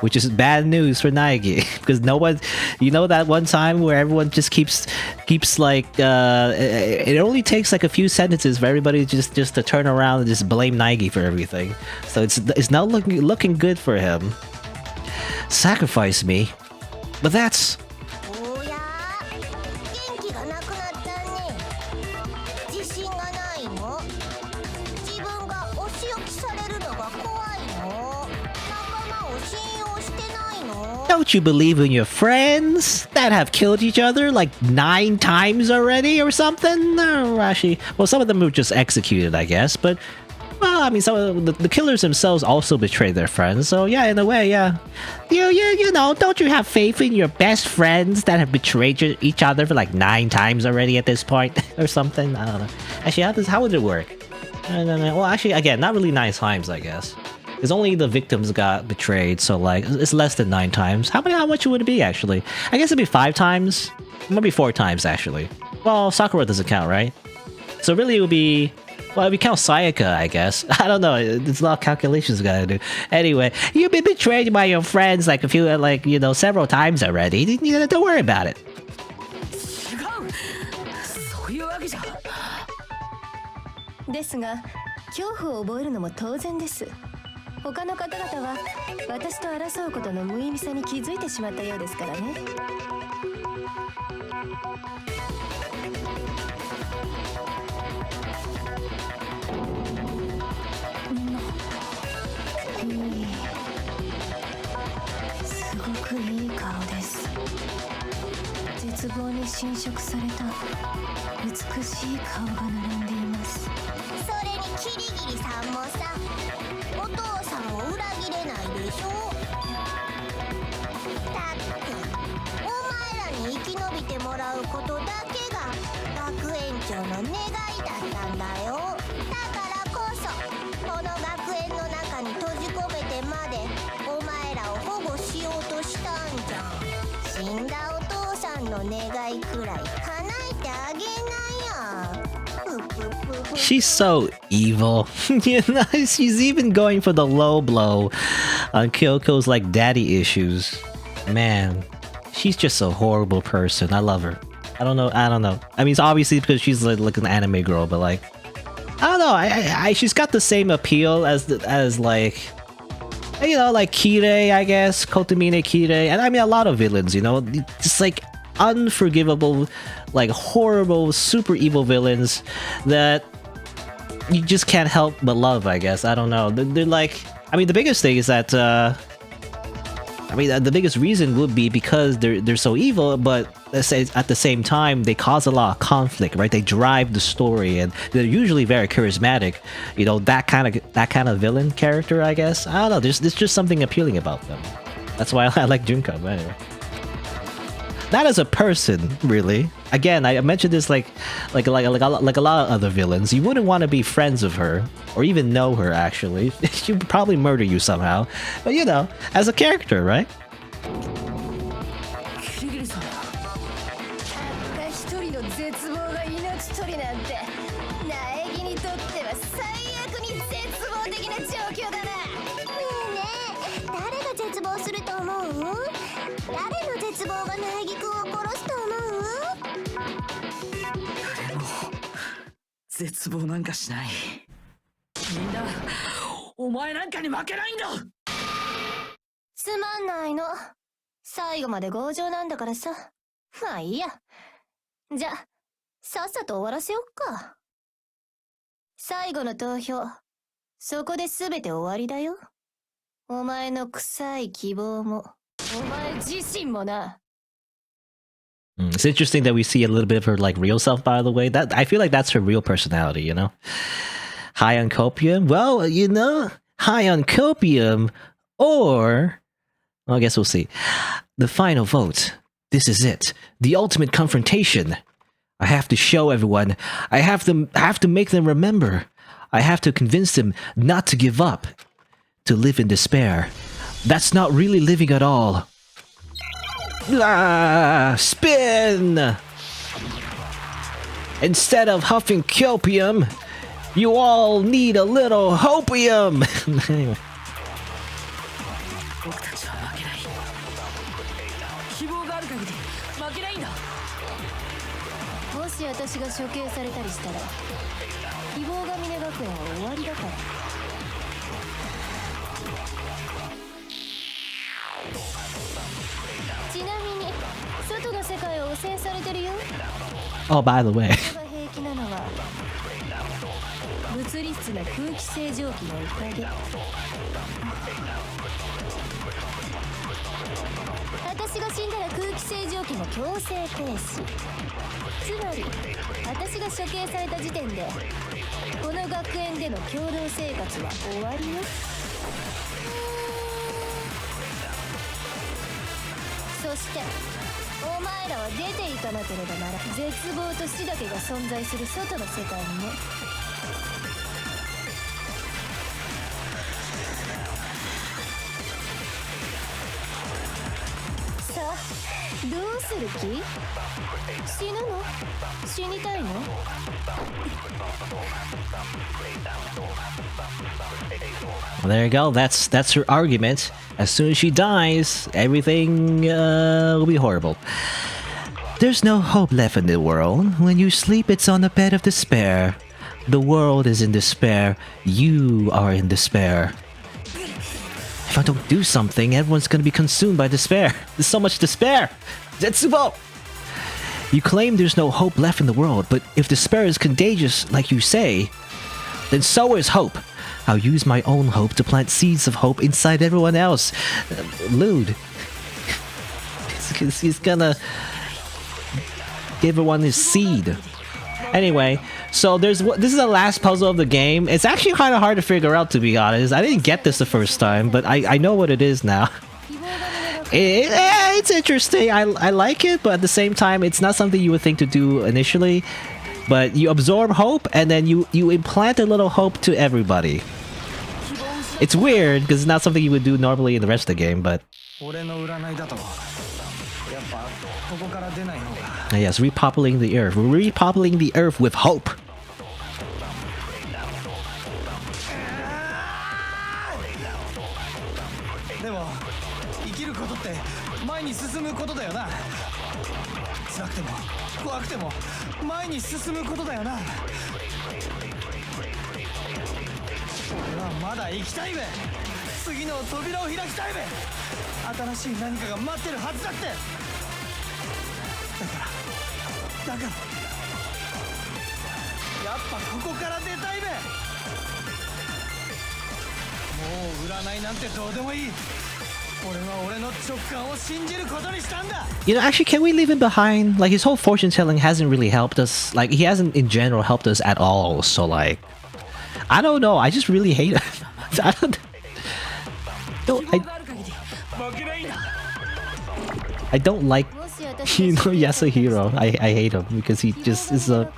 which is bad news for Naegi because no one, that one time where everyone just keeps like it only takes like a few sentences for everybody just to turn around and just blame Naegi for everything. So it's not looking good for him. Sacrifice me, but that's. Don't you believe in your friends that have killed each other like 9 times already or something? No, actually, well, some of them were just executed, I guess, but well, I mean, some of the killers themselves also betrayed their friends, so yeah, in a way, yeah. Don't you have faith in your best friends that have betrayed each other for like 9 times already at this point or something? I don't know. Actually, how would it work? I don't know. Well, actually, again, not really 9 times, I guess. Because only the victims got betrayed, so like it's less than 9 times. How much would it be actually? I guess it'd be 5 times, maybe 4 times actually. Well, Sakura doesn't count, right? So really, it would be. Well, if you count Sayaka, I guess. I don't know. There's a lot of calculations you gotta do. Anyway, you've been betrayed by your friends like several times already. Don't worry about it. ですが、恐怖を覚えるのも当然です。他の方々は私と争うことの無意味さに気づいてしまったようですからね。すごくいい顔です。絶望に侵食された美しい顔が並んでいます。それにキリギリさんもさ、お父さんを裏切れないでしょ。だってお前らに生き延びてもらうことだけが学園長の願いだったんだよ。だからこそこの学園の中に閉じ込めてまでお前らを保護しようとしたんじゃん。死んだお父さんの願いくらい叶えてあげなよ。She's so evil. She's even going for the low blow on Kyoko's like daddy issues. Man, she's just a horrible person. I love her. I don't know. I mean, it's obviously because she's like an anime girl, but like, I don't know. She's got the same appeal as like Kirei, I guess, Kotomine Kirei, and I mean a lot of villains. Just like unforgivable, like horrible, super evil villains that you just can't help but love, I guess. I don't know. They're like, I mean, the biggest thing is that, the biggest reason would be because they're so evil, but let's say at the same time, they cause a lot of conflict, right? They drive the story, and they're usually very charismatic. That kind of villain character, I guess. I don't know. There's just something appealing about them. That's why I like Junko, but anyway. Not as a person, really. Again, I mentioned this like a lot of other villains. You wouldn't want to be friends with her, or even know her, actually. She would probably murder you somehow. But as a character, right? 絶望なんかしない。みんな、お前なんかに負けないんだ。まんないの。最後まで強情なんだからさ。まあいいや。じゃ、さっさと終わらせよっか。最後の投票。そこで全て終わりだよ。お前の臭い希望も、お前自身もな。It's interesting that we see a little bit of her like real self, by the way. That I feel like that's her real personality, you know? High on copium? Well, you know, high on copium, or well, I guess we'll see. The final vote. This is it. The ultimate confrontation. I have to show everyone. I have to make them remember. I have to convince them not to give up. To live in despair. That's not really living at all. Ah, spin! Instead of huffing copium, you all need a little hopium! Anyway. 僕たちは負けない。希望がある限り負けないんだ。もし私が処刑されたりしたら、希望が峰学園は終わりだから。ちなみに、外の世界は汚染されてるよ。Oh, by the way. 人が平気なのは、物理室の空気清浄機のおかげ。私が死んだら空気清浄機も強制停止。つまり私が処刑された時点でこの学園での共同生活は終わりよ。そしてお前らは出ていかなければならん。絶望と死だけが存在する外の世界にね。さあ、どうする気？死ぬの？死にたいのWell, there you go. That's her argument. As soon as she dies, everything will be horrible. There's no hope left in the world. When you sleep, it's on a bed of despair. The world is in despair. You are in despair. If I don't do something, everyone's gonna be consumed by despair. There's so much despair. Zetsubo! You claim there's no hope left in the world, but if despair is contagious, like you say, then so is hope. I'll use my own hope to plant seeds of hope inside everyone else. Lewd. He's gonna give everyone his seed. Anyway, so this is the last puzzle of the game. It's actually kind of hard to figure out, to be honest. I didn't get this the first time, but I know what it is now. It's interesting. I like it, but at the same time, it's not something you would think to do initially. But you absorb hope, and then you implant a little hope to everybody. It's weird, because it's not something you would do normally in the rest of the game, but... Yes, repopulating the earth. We're repopulating the earth with hope. You know, actually, can we leave him behind? Like, his whole fortune telling hasn't really helped us. Like, he hasn't in general helped us at all. So, like, I don't know. I just really hate him. I don't like, you know, Yasuhiro. I hate him because he just is a...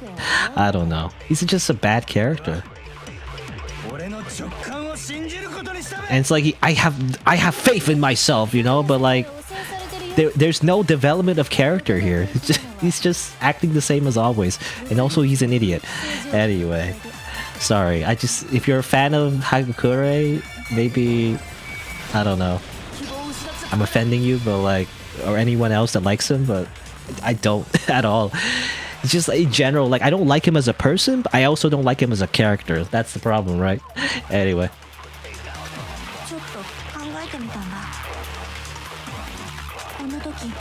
I don't know. He's just a bad character. And it's like, I have faith in myself, you know? But, like, there's no development of character here. He's just acting the same as always. And also, he's an idiot. Anyway. Sorry. If you're a fan of Hagakure, maybe... I don't know. I'm offending you, but, like... Or anyone else that likes him, but I don't at all. It's just in general, like, I don't like him as a person, but I also don't like him as a character. That's the problem, right? Anyway. この時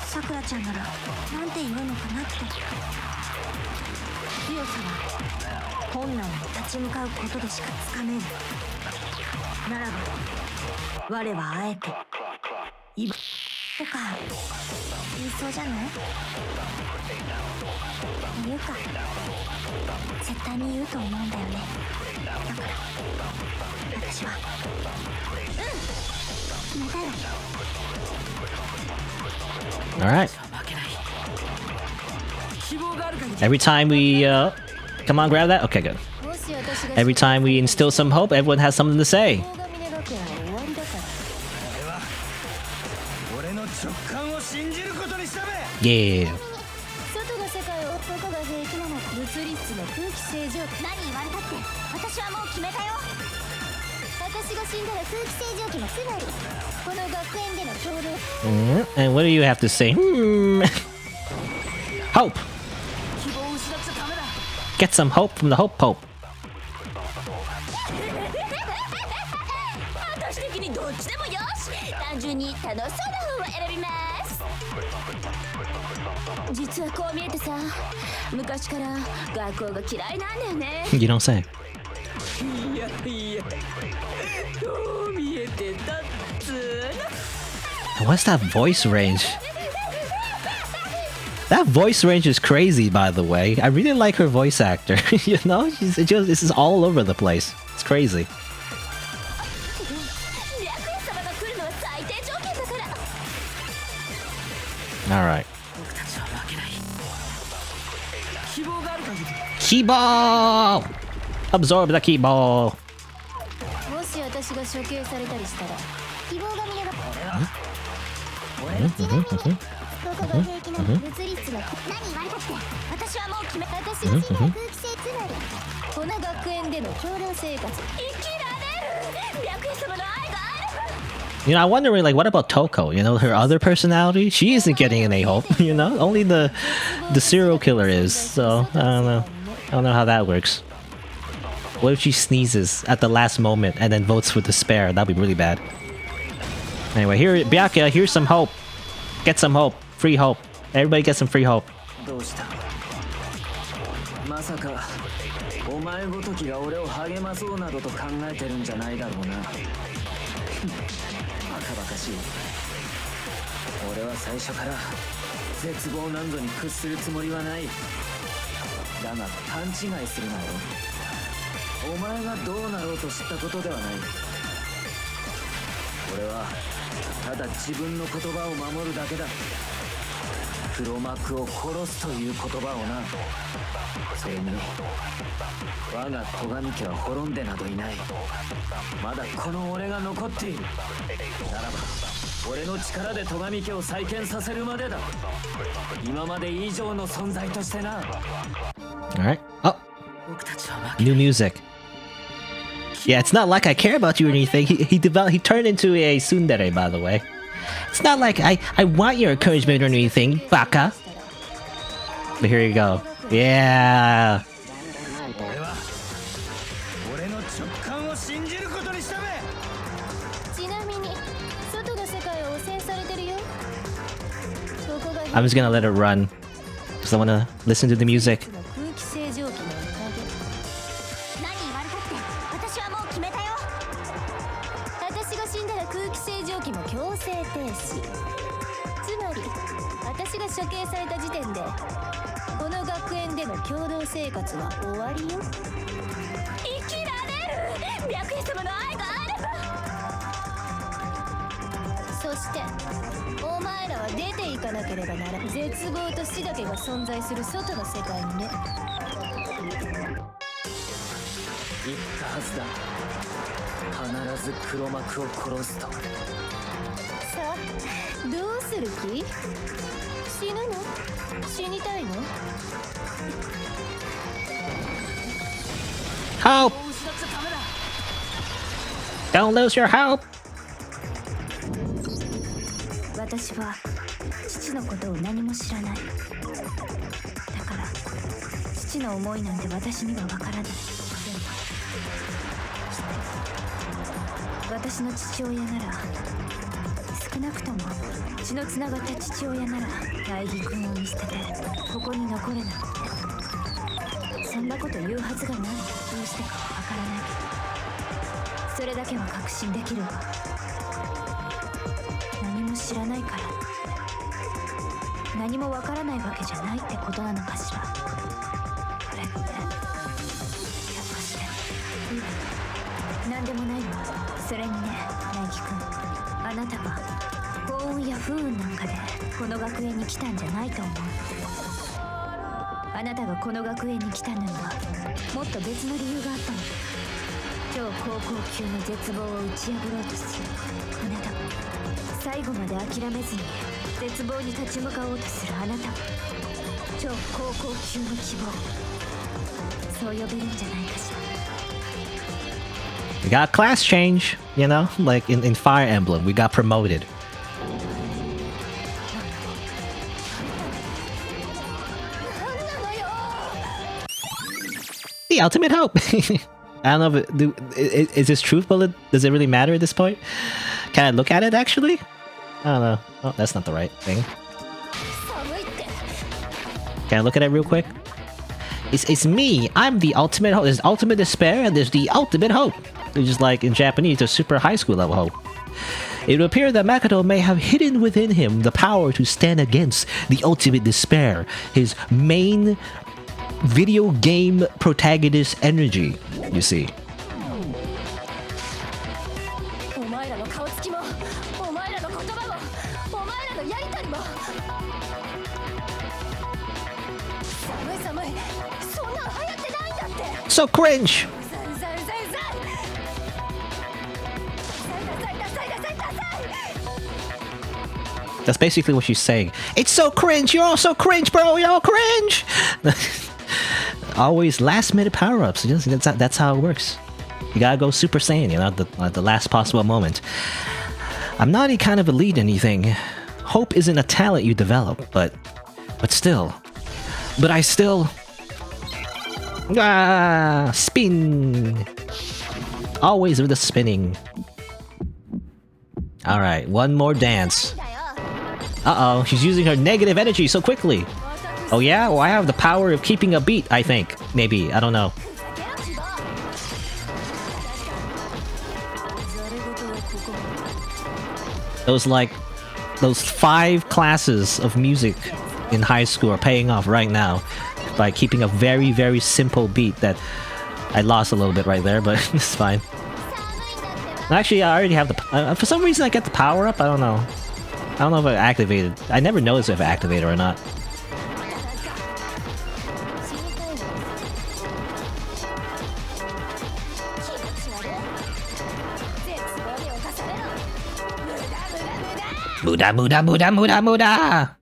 さくらちゃんならなんて言うのかなって。強さは困難に立ち向かうことでしかつかめん。ならば我はあえてイバとか言いそうじゃない？言うか、絶対に言うと思うんだよね。だから私は決めたよ。 Alright. Every time we come on, grab that. Okay, good. Every time we instill some hope, everyone has something to say. 俺の直感を信じることにしたべ。 Yeah. 外の世界をどこが平気なの？物理室の空気清浄機。何言われたって、私はもう決めたよ。私が死んだら空気清浄機もつまりこの学園での共同。And what do you have to say? Hope. Get some hope from the Hope Pope. 私的にどっちでもよし。単純に楽しそうな方を選びます。実はこう見えてさ、昔から学校が嫌いなんだよね。You don't say. いやいや、どう見えてたっつーの。 What's that voice range? That voice range is crazy, by the way. I really like her voice actor. You know, this is all over the place. It's crazy. All right. Key ball. Absorb the key ball. もし私が処刑されたりしたら希望が見れば。ちなみにどこが平気なの？物理室の。何言われたって、私はもう決め。私が死んだら空気清、つまりこの学園での共同生活。生きられる。白夜様の愛があれば。 You know, I'm wondering, like, what about Toko? You know, her other personality? She isn't getting any hope, you know? Only the serial killer is, so I don't know. I don't know how that works. What if she sneezes at the last moment and then votes for despair? That'd be really bad. Anyway, here, Byakuya, here's some hope. Get some hope. Free hope. Everybody get some free hope. どうした？まさかお前ごときが俺を励まそうなどと考えてるんじゃないだろうな。バカバカしい。俺は最初から絶望難度に屈するつもりはない。だが勘違いするなよ。お前がどうなろうと知ったことではない。俺はただ自分の言葉を守るだけだ。黒幕を殺すという言葉をな。それに我が咎家は滅んでなどいない。まだこの俺が残っている。ならば俺の力で咎家を再建させるまでだ。今まで以上の存在としてな。 Alright. Oh. New music. Yeah, it's not like I care about you or anything. He turned into a tsundere, by the way. It's not like I want your encouragement or anything, baka. But here you go. Yeah. 俺の直感を信じることにしたべ。ちなみに外の世界を汚染されてるよ。ここが I'm just gonna let it run. Because I wanna listen to the music. 空気清浄機のおかげ。何言われたって私はもう決めたよ。私が死んだら空気清浄機も強制停止。つまり私が処刑された時点でこの学園での共同生活は終わりよ。生きられる。白夜様の愛があれば。そしてお前らは出ていかなければならない。絶望と死だけが存在する外の世界にね。言ったはずだ。必ず黒幕を殺すと。さあどうする気？死ぬの？死にたいの？ Hope! Don't lose your hope! 私は父のことを何も知らない。だから父の思いなんて私にはわからない。私の父親なら少なくとも血のつながった父親なら大義君を見捨ててここに残れない。そんなこと言うはずがない。どうしてかわからないけど、それだけは確信できるわ。何も知らないから何もわからないわけじゃないってことなのかしら。これってひょっとして。なんでもないわ。それにね、大輝くん、あなたは幸運や不運なんかでこの学園に来たんじゃないと思う。あなたがこの学園に来たのにはもっと別の理由があったの。超高校級の絶望を打ち破ろうとするあなた、最後まで諦めずに絶望に立ち向かおうとするあなた、超高校級の希望、そう呼べるんじゃないかしら。We got class change, you know, like in Fire Emblem, we got promoted. The ultimate hope. I don't know if is this truthful? Does it really matter at this point? Can I look at it actually? I don't know. Oh, that's not the right thing. Can I look at it real quick? It's me. I'm the ultimate hope. There's ultimate despair and there's the ultimate hope. It's just like in Japanese, a super high school level hope. It would appear that Makoto may have hidden within him the power to stand against the ultimate despair, his main video game protagonist energy, you see. So cringe! That's basically what she's saying. It's so cringe! You're all so cringe, bro! You're all cringe! Always last minute power-ups. That's how it works. You gotta go Super Saiyan, you know, at the last possible moment. I'm not any kind of elite anything. Hope isn't a talent you develop, but still. But I still... spin! Always with the spinning. Alright, one more dance. Uh-oh, she's using her negative energy so quickly. Oh yeah? Well, I have the power of keeping a beat, I think. Maybe, I don't know. Those 5 classes of music in high school are paying off right now by keeping a very, very simple beat that I lost a little bit right there, but it's fine. Actually, I already have the... for some reason I get the power up, I don't know. I don't know if I activated. I never noticed if I activated or not. Muda, muda, muda, muda, muda!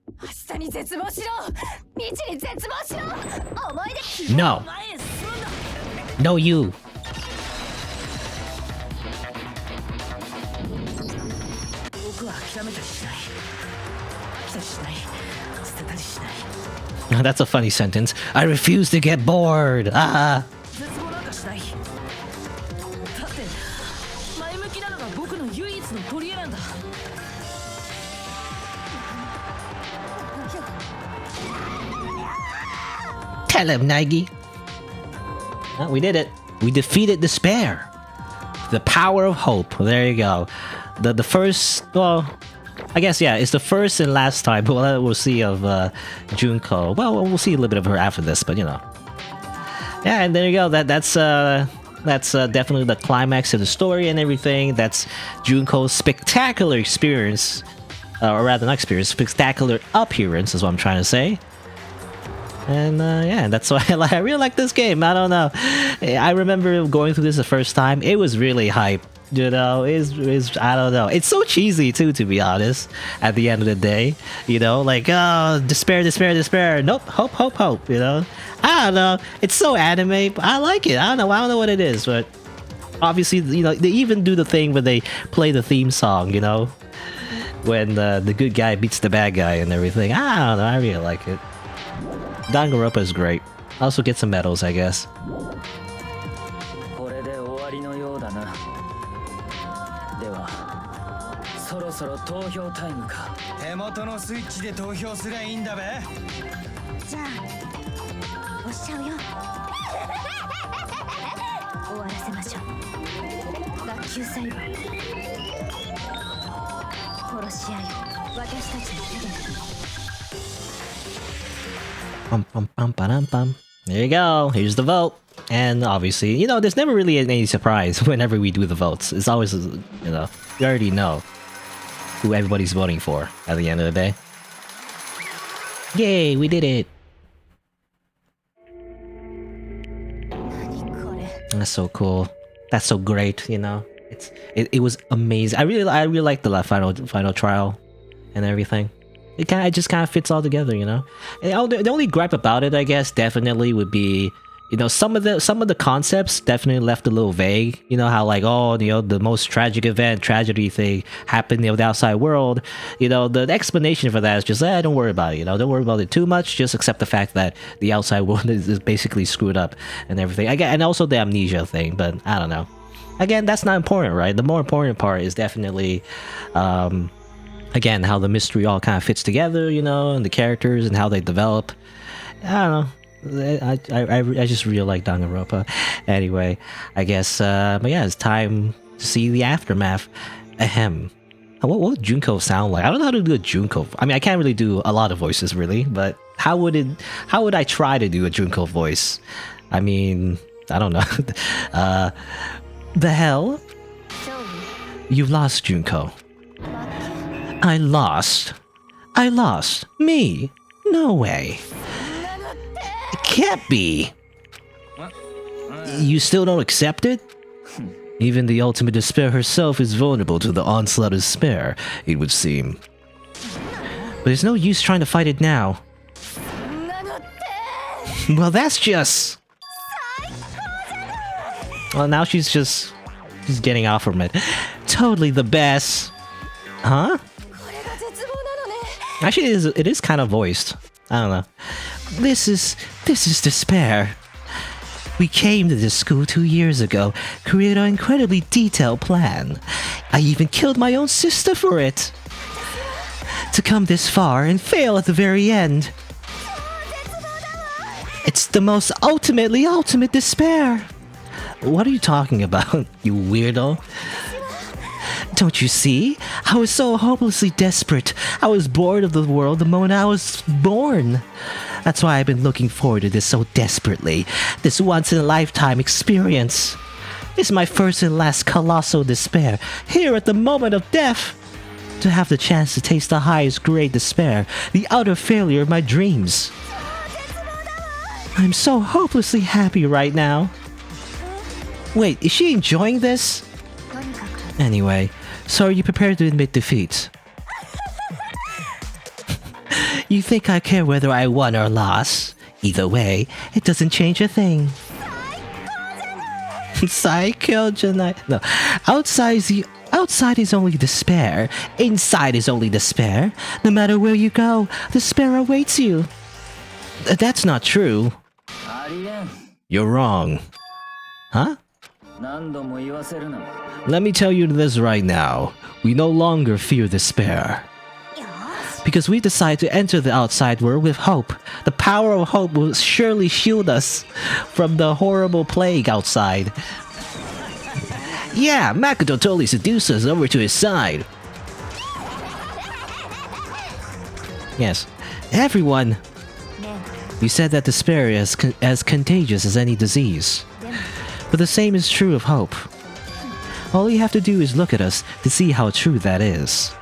No. No, you. That's a funny sentence. I refuse to get bored. Ah. Tell him, Naegi. Oh, we did it. We defeated despair. The power of hope. There you go. The first, well, I guess, yeah, it's the first and last time we'll see of Junko. Well, we'll see a little bit of her after this, but you know. Yeah, and there you go. That's definitely the climax of the story and everything. That's Junko's spectacular experience, or rather not experience, spectacular appearance is what I'm trying to say. And yeah, that's why I really like this game. I don't know. I remember going through this the first time. It was really hype. You know, is I don't know. It's so cheesy too, to be honest. At the end of the day, you know, like despair, despair, despair. Nope, hope, hope, hope. You know, I don't know. It's so anime, but I like it. I don't know what it is, but obviously, you know, they even do the thing where they play the theme song. You know, when the good guy beats the bad guy and everything. I don't know. I really like it. Danganronpa is great. Also get some medals, I guess. 投票タイムか。手元のスイッチで投票すりゃいいんだべ。じゃあ押しちゃうよ。終わらせましょう。学級裁判殺し合い私たちの手で。Bum, bum, bum, ba-dum, bum. There you go. Here's the vote. And obviously, you know, there's never really any surprise whenever we do the votes. It's always, you know, you already know who everybody's voting for at the end of the day. Yay, we did it. That's so cool. That's so great, you know. It was amazing. I really like the final trial and everything. It just kind of fits all together, you know. And the only gripe about it, I guess, definitely would be, you know, some of the concepts definitely left a little vague. You know how like, oh, you know, the most tragic event, tragedy thing happened in the outside world. You know, the explanation for that is just, don't worry about it. You know, don't worry about it too much. Just accept the fact that the outside world is basically screwed up and everything. And also the amnesia thing. But I don't know. Again, that's not important, right? The more important part is definitely, again, how the mystery all kind of fits together, you know, and the characters and how they develop. I don't know. I just really like Danganronpa. Anyway, I guess, but yeah, it's time to see the aftermath. Ahem. What would Junko sound like? I don't know how to do a Junko. I mean, I can't really do a lot of voices, really, but how would I try to do a Junko voice? I mean, I don't know. The hell? You lost, Junko. I lost. Me? No way. It can't be. You still don't accept it? Even the ultimate despair herself is vulnerable to the onslaught of despair, it would seem. But there's no use trying to fight it now. Well, that's just... Well, now she's getting off from it. Totally the best. Huh? Actually, it is kind of voiced. I don't know. This is despair. We came to this school 2 years ago, created an incredibly detailed plan. I even killed my own sister for it. To come this far and fail at the very end. It's the most ultimate despair. What are you talking about, you weirdo? Don't you see? I was so hopelessly desperate. I was bored of the world the moment I was born. That's why I've been looking forward to this so desperately. This once-in-a-lifetime experience. It's my first and last colossal despair, here at the moment of death. To have the chance to taste the highest grade despair, the utter failure of my dreams. I'm so hopelessly happy right now. Wait, is she enjoying this? Anyway, so are you prepared to admit defeat? You think I care whether I won or lost? Either way, it doesn't change a thing. Psycho-janai. No, outside is only despair. Inside is only despair. No matter where you go, despair awaits you. That's not true. You're wrong. Huh? Let me tell you this right now. We no longer fear despair. Because we decide to enter the outside world with hope. The power of hope will surely shield us from the horrible plague outside. Yeah, Makoto totally seduced us over to his side. Yes, everyone. You said that despair is as contagious as any disease. But the same is true of hope. All you have to do is look at us to see how true that is.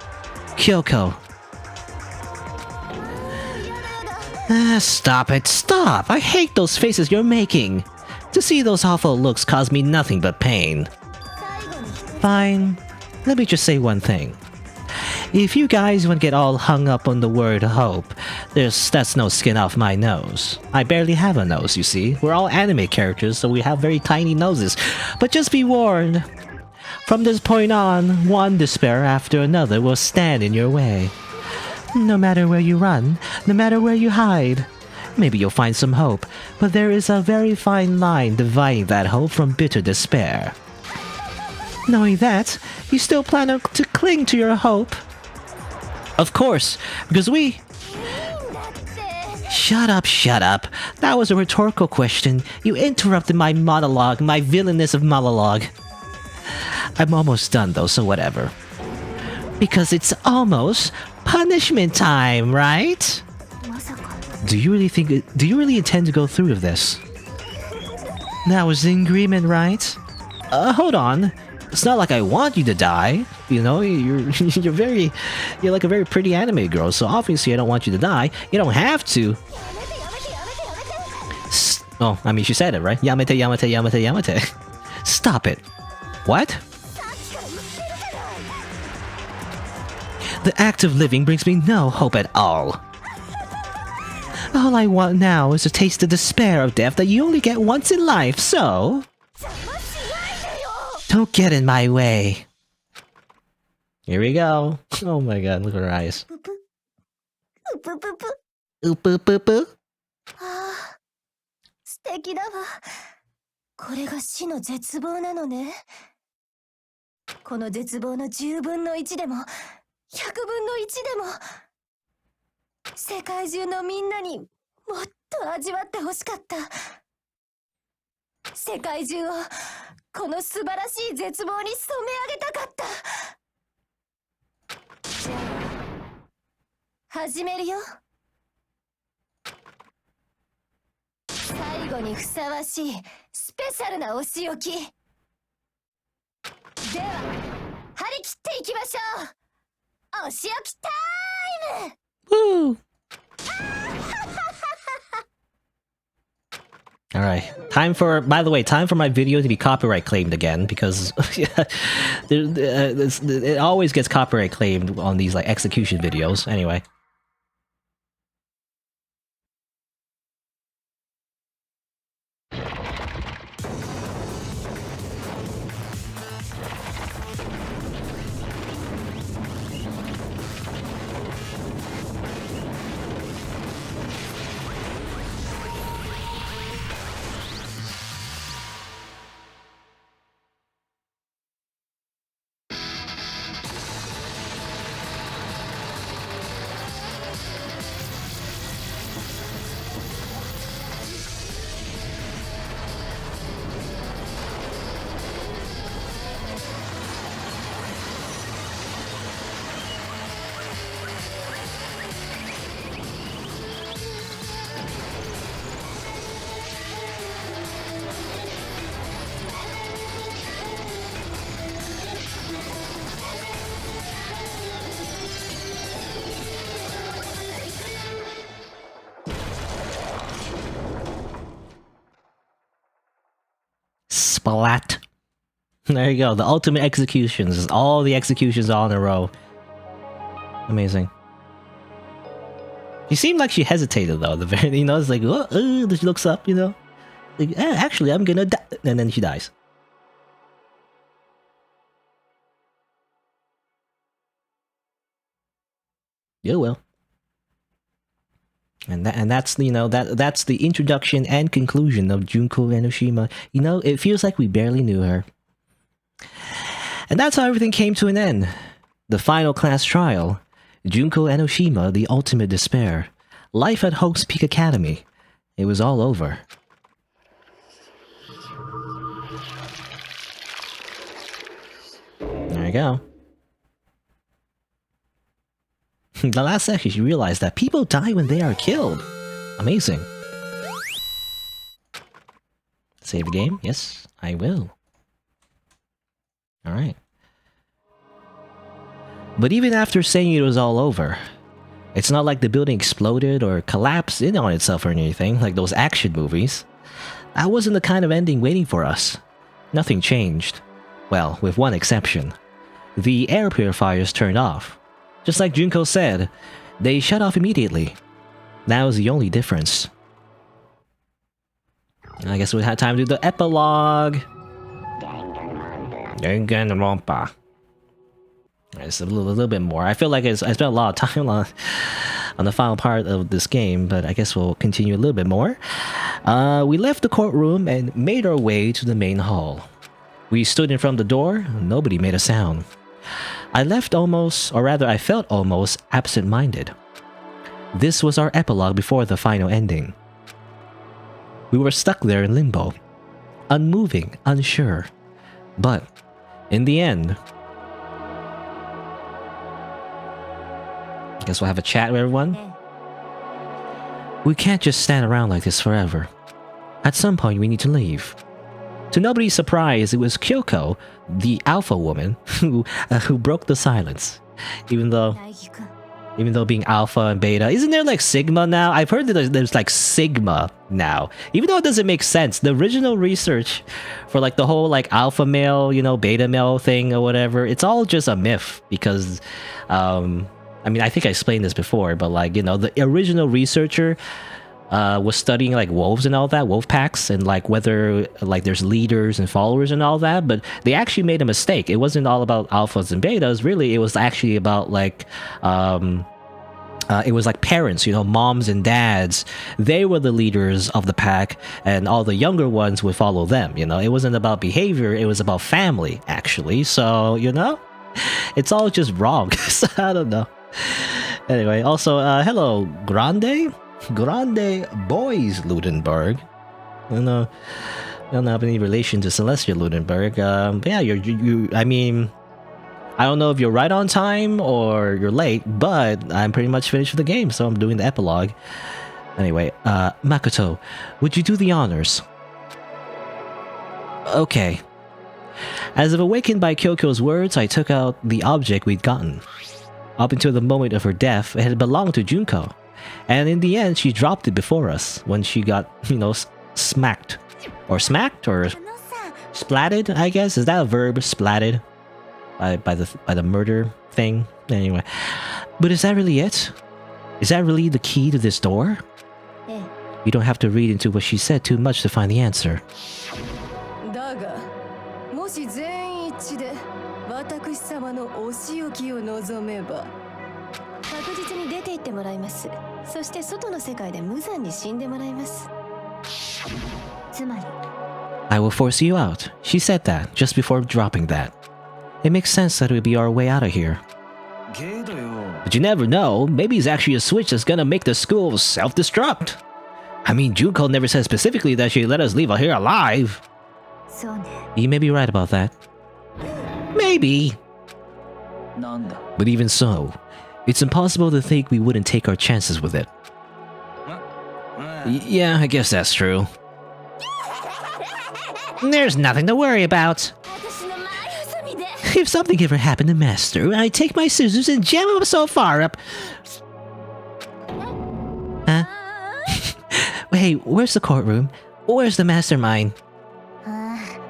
Kyoko. Stop it, stop! I hate those faces you're making! To see those awful looks cause me nothing but pain. Fine, let me just say one thing. If you guys want to get all hung up on the word hope, that's no skin off my nose. I barely have a nose, you see. We're all anime characters, so we have very tiny noses. But just be warned. From this point on, one despair after another will stand in your way. No matter where you run, no matter where you hide. Maybe you'll find some hope, but there is a very fine line dividing that hope from bitter despair. Knowing that, you still plan to cling to your hope. Of course, because we... Shut up, shut up. That was a rhetorical question. You interrupted my monologue, my villainous of monologue. I'm almost done though, so whatever. Because it's almost punishment time, right? Do you really intend to go through with this? That was the agreement, right? Hold on. It's not like I want you to die. You know, you're like a very pretty anime girl, so obviously I don't want you to die. You don't have to. Oh, I mean, she said it, right? Yamete, yamete, yamete, yamete. Stop it. What? The act of living brings me no hope at all. All I want now is to taste the despair of death that you only get once in life, so... Don't get in my way. Here we go. Oh my god, look at her eyes. Oop, oop, oop, oop. 素敵だわ。これが死の絶望なのね。この絶望の10分の1でも、100分の1でも、世界中のみんなにもっと味わってほしかった。世界中をこの素晴らしい絶望に染め上げたかった。じゃあ、始めるよ。最後にふさわしいスペシャルなお仕置き。では、張り切っていきましょう。お仕置きタイム。 Woo! Alright, by the way, time for my video to be copyright claimed again, because it always gets copyright claimed on these like execution videos, anyway. Splat. There you go. The ultimate executions. All the executions all in a row. Amazing. She seemed like she hesitated though. The very, you know, it's like, oh, she looks up, you know, like, actually, I'm gonna die, and then she dies. Yeah, well. And that's, you know, that's the introduction and conclusion of Junko Enoshima. You know, it feels like we barely knew her. And that's how everything came to an end. The final class trial. Junko Enoshima, the ultimate despair. Life at Hope's Peak Academy. It was all over. There you go. The last section, she realized that people die when they are killed. Amazing. Save the game? Yes, I will. Alright. But even after saying it was all over, it's not like the building exploded or collapsed in on itself or anything, like those action movies. That wasn't the kind of ending waiting for us. Nothing changed. Well, with one exception. The air purifiers turned off. Just like Junko said, they shut off immediately. That was the only difference. I guess we had time to do the epilogue. Danganronpa. It's a little bit more. I feel like I spent a lot of time on the final part of this game, but I guess we'll continue a little bit more. We left the courtroom and made our way to the main hall. We stood in front of the door. Nobody made a sound. I left almost, or rather I felt almost absent-minded. This was our epilogue before the final ending. We were stuck there in limbo, unmoving, unsure. But, in the end... Guess we'll have a chat with everyone. We can't just stand around like this forever. At some point we need to leave. To nobody's surprise, it was Kyoko, the alpha woman, who broke the silence. Even though being alpha and beta, isn't there like sigma now? I've heard that there's like sigma now. Even though it doesn't make sense, the original research for like the whole like alpha male, you know, beta male thing or whatever, it's all just a myth because, I mean, I think I explained this before, but like, you know, the original researcher was studying like wolves and all that, wolf packs, and like whether like there's leaders and followers and all that, but they actually made a mistake. It wasn't all about alphas and betas, really. It was actually about like, it was like parents, you know, moms and dads. They were the leaders of the pack, and all the younger ones would follow them, you know. It wasn't about behavior, it was about family, actually. So, you know, it's all just wrong. So, I don't know. Anyway, also, hello, Grande Boys Ludenberg. I don't have any relation to Celestia Ludenberg. But yeah, I mean, I don't know if you're right on time or you're late, but I'm pretty much finished with the game, so I'm doing the epilogue. Anyway, Makoto, would you do the honors? Okay. As if awakened by Kyoko's words, I took out the object we'd gotten. Up until the moment of her death, it had belonged to Junko. And in the end, she dropped it before us when she got, you know, smacked. Or smacked? Or splatted, I guess? Is that a verb? Splatted? By the murder thing? Anyway. But is that really it? Is that really the key to this door? You don't have to read into what she said too much to find the answer. だが、もし全員一致で私様のお仕置きを望めば、確実に出て行ってもらいます。そして外の世界で無残に死んでもらいます。つまり I will force you out. She said that just before dropping that. It makes sense that it would be our way out of here. But you never know. Maybe it's actually a switch that's gonna make the school self-destruct. I mean, Junko never said specifically that she'd let us leave here alive. そうね。 You may be right about that. Maybe. But even so, it's impossible to think we wouldn't take our chances with it. Yeah, I guess that's true. There's nothing to worry about. If something ever happened to Master, I'd take my scissors and jam him so far up. Huh? Hey, where's the courtroom? Where's the mastermind?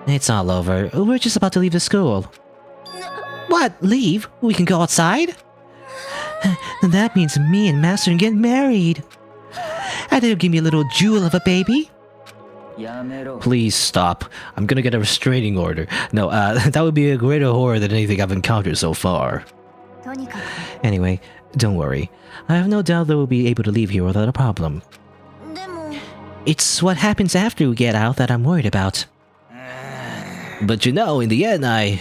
It's all over. We're just about to leave the school. What? Leave? We can go outside? That means me and Master can get married. And they'll give me a little jewel of a baby. Please stop. I'm gonna get a restraining order. No, that would be a greater horror than anything I've encountered so far. とにかく Anyway, don't worry. I have no doubt that we'll be able to leave here without a problem. でも It's what happens after we get out that I'm worried about. But you know, in the end, I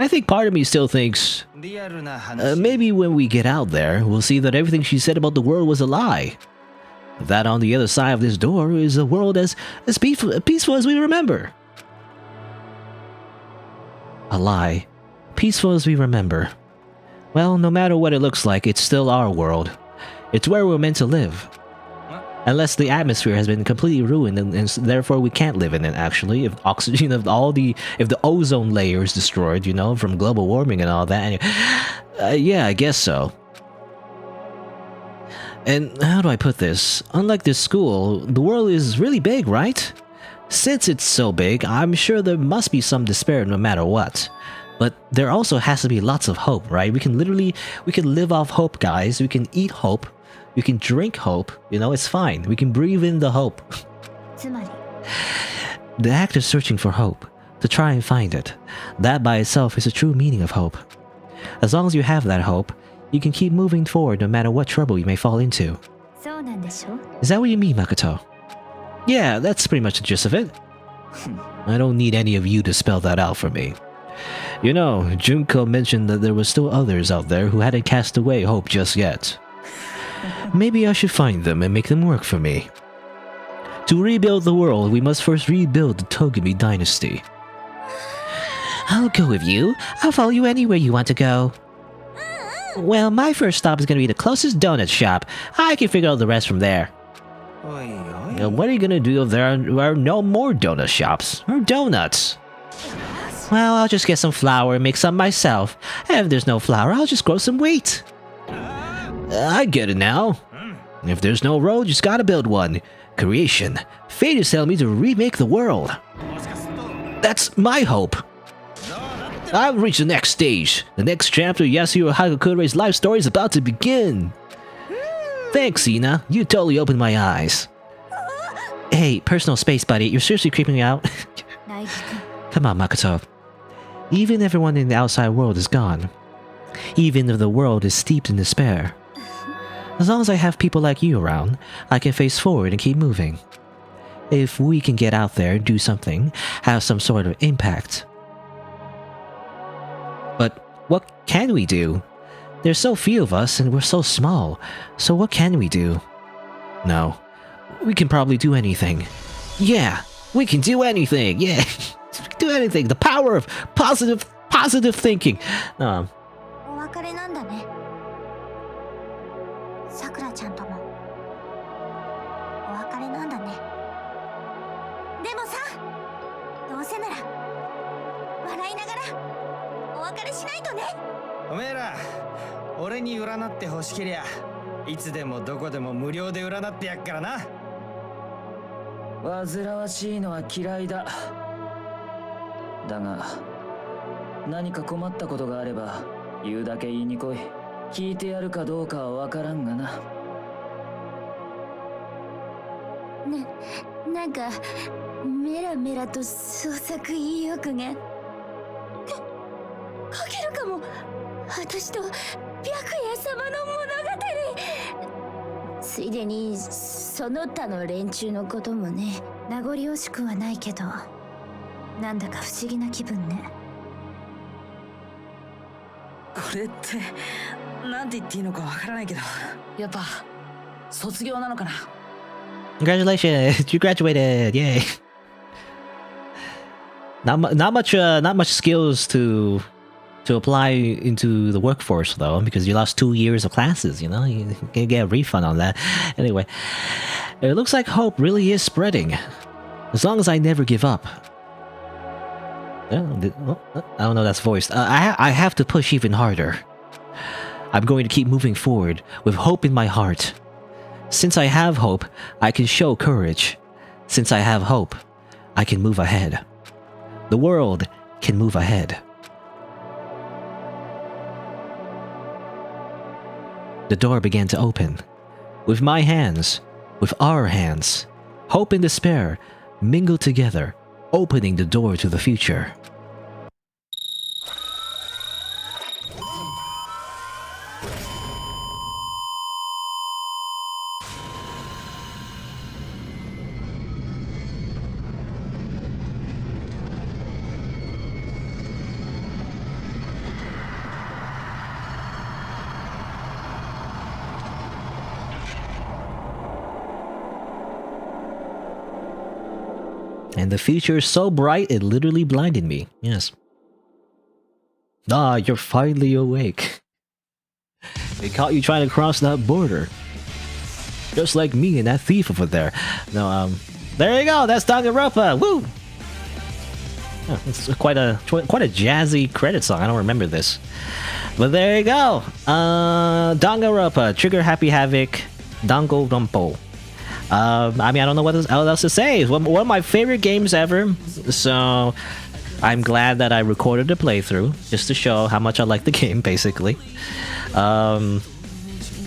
think part of me still thinks maybe when we get out there, we'll see that everything she said about the world was a lie. That on the other side of this door is a world as peaceful as we remember. A lie. Peaceful as we remember. Well, no matter what it looks like, it's still our world. It's where we're meant to live. Unless the atmosphere has been completely ruined and therefore we can't live in it, actually. If oxygen, if the ozone layer is destroyed, you know, from global warming and all that. Anyway, yeah, I guess so. And how do I put this? Unlike this school, the world is really big, right? Since it's so big, I'm sure there must be some despair no matter what. But there also has to be lots of hope, right? We can live off hope, guys. We can eat hope. We can drink hope. You know, it's fine. We can breathe in the hope. つまり The act of searching for hope, to try and find it, that by itself is the true meaning of hope. As long as you have that hope, you can keep moving forward no matter what trouble you may fall into. そうなんでしょ Is that what you mean, Makoto? Yeah, that's pretty much the gist of it. I don't need any of you to spell that out for me. You know, Junko mentioned that there were still others out there who hadn't cast away hope just yet. Maybe I should find them and make them work for me. To rebuild the world, we must first rebuild the Togami Dynasty. I'll go with you. I'll follow you anywhere you want to go. Well, my first stop is going to be the closest donut shop. I can figure out the rest from there. What are you going to do if there are no more donut shops? Or donuts? Well, I'll just get some flour and make some myself. And if there's no flour, I'll just grow some wheat. I get it now. If there's no road, you just gotta build one. Creation. Fate is telling me to remake the world. That's my hope. I've reached the next stage. The next chapter of Yasuhiro Hakukure's life story is about to begin. Thanks, Ina. You totally opened my eyes. Hey, personal space, buddy. You're seriously creeping me out? Come on, Makoto. Even if everyone in the outside world is gone. Even if the world is steeped in despair. As long as I have people like you around, I can face forward and keep moving. If we can get out there and do something, have some sort of impact. But what can we do? There's so few of us and we're so small, so what can we do? No, we can probably do anything. Yeah, we can do anything, yeah. Do anything, the power of positive thinking. お別れなんだね。さくらちゃんともお別れなんだね。でもさ、どうせなら笑いながらお別れしないとね。おめえら、俺に占って欲しけりゃいつでもどこでも無料で占ってやっからな。煩わしいのは嫌いだ。だが何か困ったことがあれば言うだけ言いに来い。聞いてやるかどうかはわからんがな。なんかメラメラと創作意欲がかけるかも。私と白夜様の物語。ついでにその他の連中のこともね。名残惜しくはないけど、なんだか不思議な気分ね。これってなんて言っていいのかわからないけど、やっぱ卒業なのかな。Congratulations, you graduated! Yay! Not much skills to apply into the workforce though, because you lost 2 years of classes. You know, you can get a refund on that. Anyway, it looks like hope really is spreading, as long as I never give up. I don't know, that's voiced. I have to push even harder. I'm going to keep moving forward with hope in my heart. Since I have hope, I can show courage. Since I have hope, I can move ahead. The world can move ahead. The door began to open. With my hands, with our hands, hope and despair mingled together, opening the door to the future. And the future is so bright, it literally blinded me. Yes. Ah, you're finally awake. They caught you trying to cross that border. Just like me and that thief over there. No, there you go, that's Danganronpa! Woo! Oh, it's quite a jazzy credit song, I don't remember this. But there you go! Danganronpa, Trigger Happy Havoc, Danganronpa. I mean, I don't know what else to say. It's one of my favorite games ever, so I'm glad that I recorded a playthrough just to show how much I like the game, basically.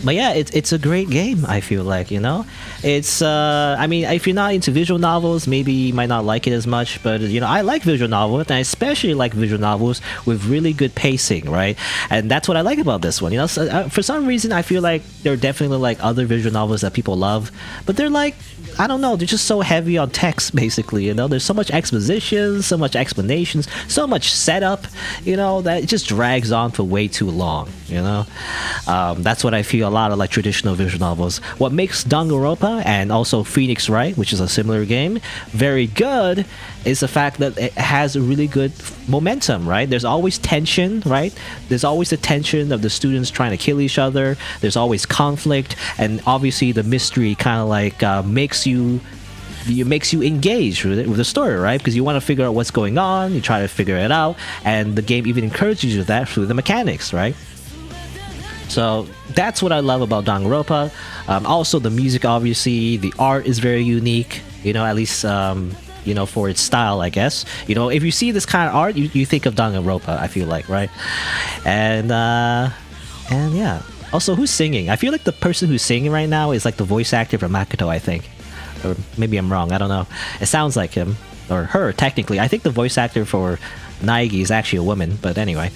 But yeah, it's a great game. I feel like, you know, it's I mean, if you're not into visual novels, maybe you might not like it as much. But you know, I like visual novels, and I especially like visual novels with really good pacing, right? And that's what I like about this one. You know, so, for some reason, I feel like there are definitely like other visual novels that people love, but they're like, I don't know, they're just so heavy on text, basically. You know, there's so much exposition, so much explanations, so much setup, you know, that it just drags on for way too long. You know, that's what I feel a lot of like traditional visual novels. What makes Danganronpa and also Phoenix Wright, which is a similar game, very good is the fact that it has a really good momentum, right? There's always tension, right? There's always the tension of the students trying to kill each other. There's always conflict, and obviously the mystery kind of like makes you engage with the story, right? Because you want to figure out what's going on, you try to figure it out, and the game even encourages you that through the mechanics, right? So that's what I love about Danganronpa. Also, the music, obviously, the art is very unique. You know, at least you know, for its style, I guess. You know, if you see this kind of art, you think of Danganronpa. I feel like, right? And yeah. Also, who's singing? I feel like the person who's singing right now is like the voice actor for Makoto, I think. Or maybe I'm wrong. I don't know. It sounds like him or her. Technically, I think the voice actor for Naegi is actually a woman, but anyway.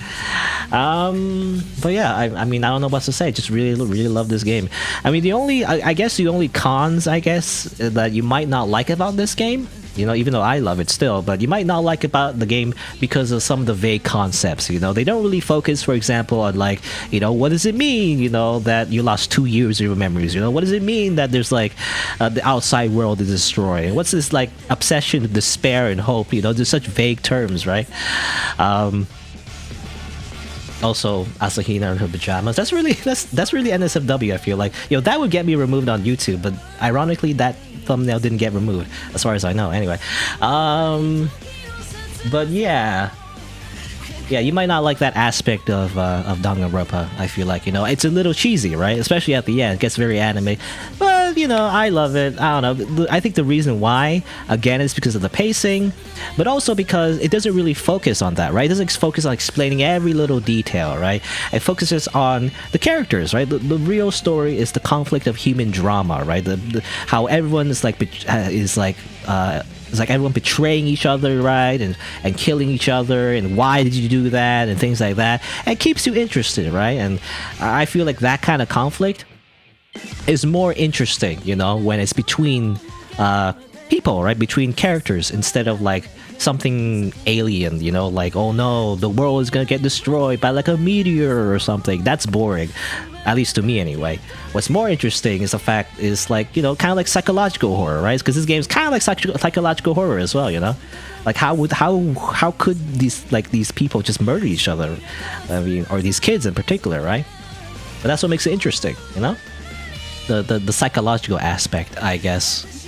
But yeah, I mean, I don't know what to say. Just really love this game. I mean, I guess the only cons, I guess, that you might not like about this game, you know, even though I love it still, but you might not like about the game because of some of the vague concepts. You know, they don't really focus, for example, on like, you know, what does it mean, you know, that you lost 2 years of your memories? You know, what does it mean that there's like the outside world is destroyed? What's this like obsession, despair, and hope? You know, there's such vague terms, right? Also, Asahina in her pajamas. That's really NSFW. I feel like, you know, that would get me removed on YouTube, but ironically, that thumbnail didn't get removed, as far as I know. Anyway, but yeah, you might not like that aspect of Danganronpa. I feel like, you know, it's a little cheesy, right? Especially at the end, it gets very anime. But you know, I love it. I don't know. I think the reason why, again, is because of the pacing, but also because it doesn't really focus on that, right? It doesn't focus on explaining every little detail, right? It focuses on the characters, right? The real story is the conflict of human drama, right? How everyone is like it's like everyone betraying each other, right? And killing each other, and why did you do that, and things like that. And it keeps you interested, right? And I feel like that kind of conflict is more interesting, you know, when it's between people, right? Between characters, instead of like something alien, you know, like, oh no, the world is gonna get destroyed by like a meteor or something. That's boring. At least to me, anyway. What's more interesting is the fact is like, you know, kind of like psychological horror, right? Because this game is kind of like psychological horror as well, you know. Like how could these people just murder each other? I mean, or these kids in particular, right? But that's what makes it interesting, you know. The psychological aspect, I guess.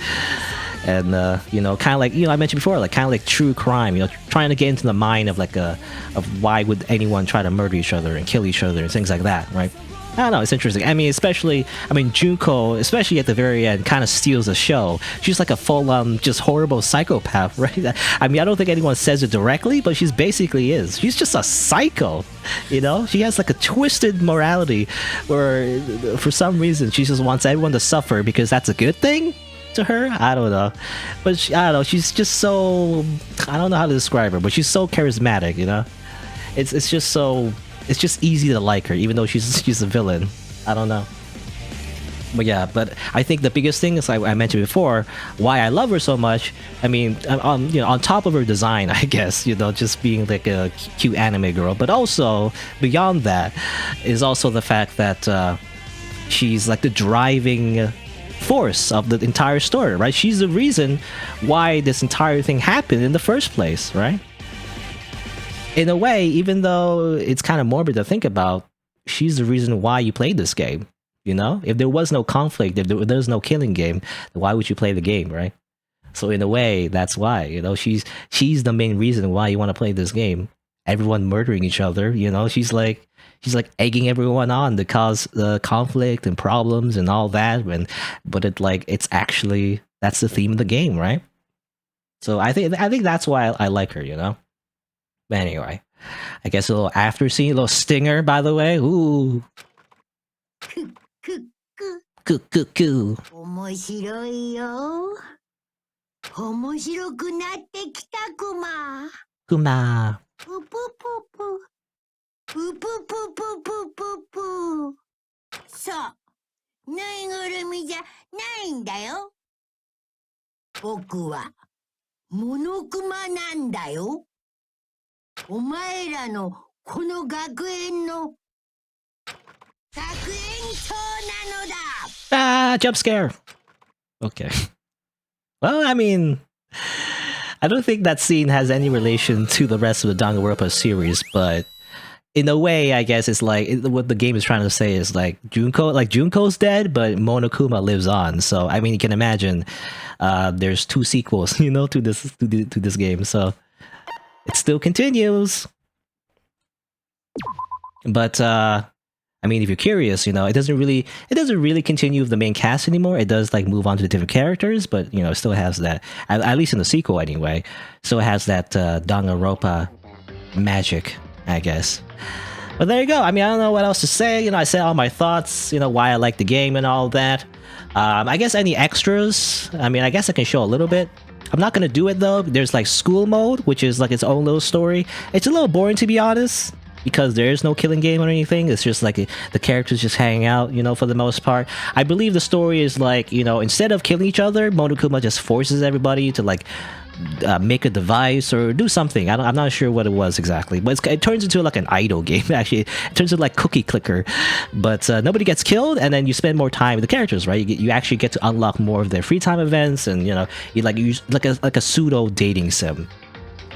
And you know, kind of like, you know, I mentioned before, like kind of like true crime, you know, trying to get into the mind of like of why would anyone try to murder each other and kill each other and things like that, right? I don't know, it's interesting. I mean, Junko, especially at the very end, kind of steals the show. She's like a full-on, just horrible psychopath, right? I mean, I don't think anyone says it directly, but she's basically is. She's just a psycho, you know? She has like a twisted morality where, for some reason, she just wants everyone to suffer because that's a good thing to her. I don't know. But I don't know, she's just so... I don't know how to describe her, but she's so charismatic, you know? It's just so... It's just easy to like her, even though she's a villain. I don't know. But yeah, but I think the biggest thing is, like I mentioned before, why I love her so much. I mean, you know, on top of her design, I guess, you know, just being like a cute anime girl, but also beyond that is also the fact that she's like the driving force of the entire story, right? She's the reason why this entire thing happened in the first place, right? In a way, even though it's kind of morbid to think about, she's the reason why you played this game, you know? If there was no conflict, if there was no killing game, then why would you play the game, right? So in a way, that's why, you know, she's the main reason why you want to play this game. Everyone murdering each other, you know? She's like egging everyone on to cause conflict and problems and all that, but it's actually, that's the theme of the game, right? So I think that's why I like her, you know? But anyway, I guess a little after scene, a little stinger, by the way. Ooh. Coo. 面白いよ。面白くなってきたクマ。 Kuma. ぷぷぷぷ。ぷぷぷぷぷぷぷ。そう。ぬいぐるみじゃないんだよ。僕は、モノクマなんだよ。お前らのこの学園の学園長なのだ。 Ah, jump scare. Okay. Well, I mean, I don't think that scene has any relation to the rest of the Danganronpa series, but in a way, I guess it's like what the game is trying to say is like Junko's dead, but Monokuma lives on. So I mean, you can imagine there's 2 sequels, you know, to this game. So it still continues. But I mean, if you're curious, you know, it doesn't really continue with the main cast anymore. It does like move on to the different characters, but you know, it still has that, at least in the sequel anyway, still has that Danganronpa magic, I guess. But there you go. I mean, I don't know what else to say. You know, I said all my thoughts, you know, why I like the game and all that. I guess any extras, I mean, I guess I can show a little bit. I'm not gonna do it though. There's like school mode, which is like its own little story. It's a little boring to be honest, because there is no killing game or anything. It's just like the characters just hang out, you know, for the most part. I believe the story is like, you know, instead of killing each other, Monokuma just forces everybody to like make a device or do something. I'm not sure what it was exactly, but it turns into like an idle game. Actually, it turns into like cookie clicker, but nobody gets killed, and then you spend more time with the characters, right? You actually get to unlock more of their free time events, and you know, you use like a pseudo dating sim.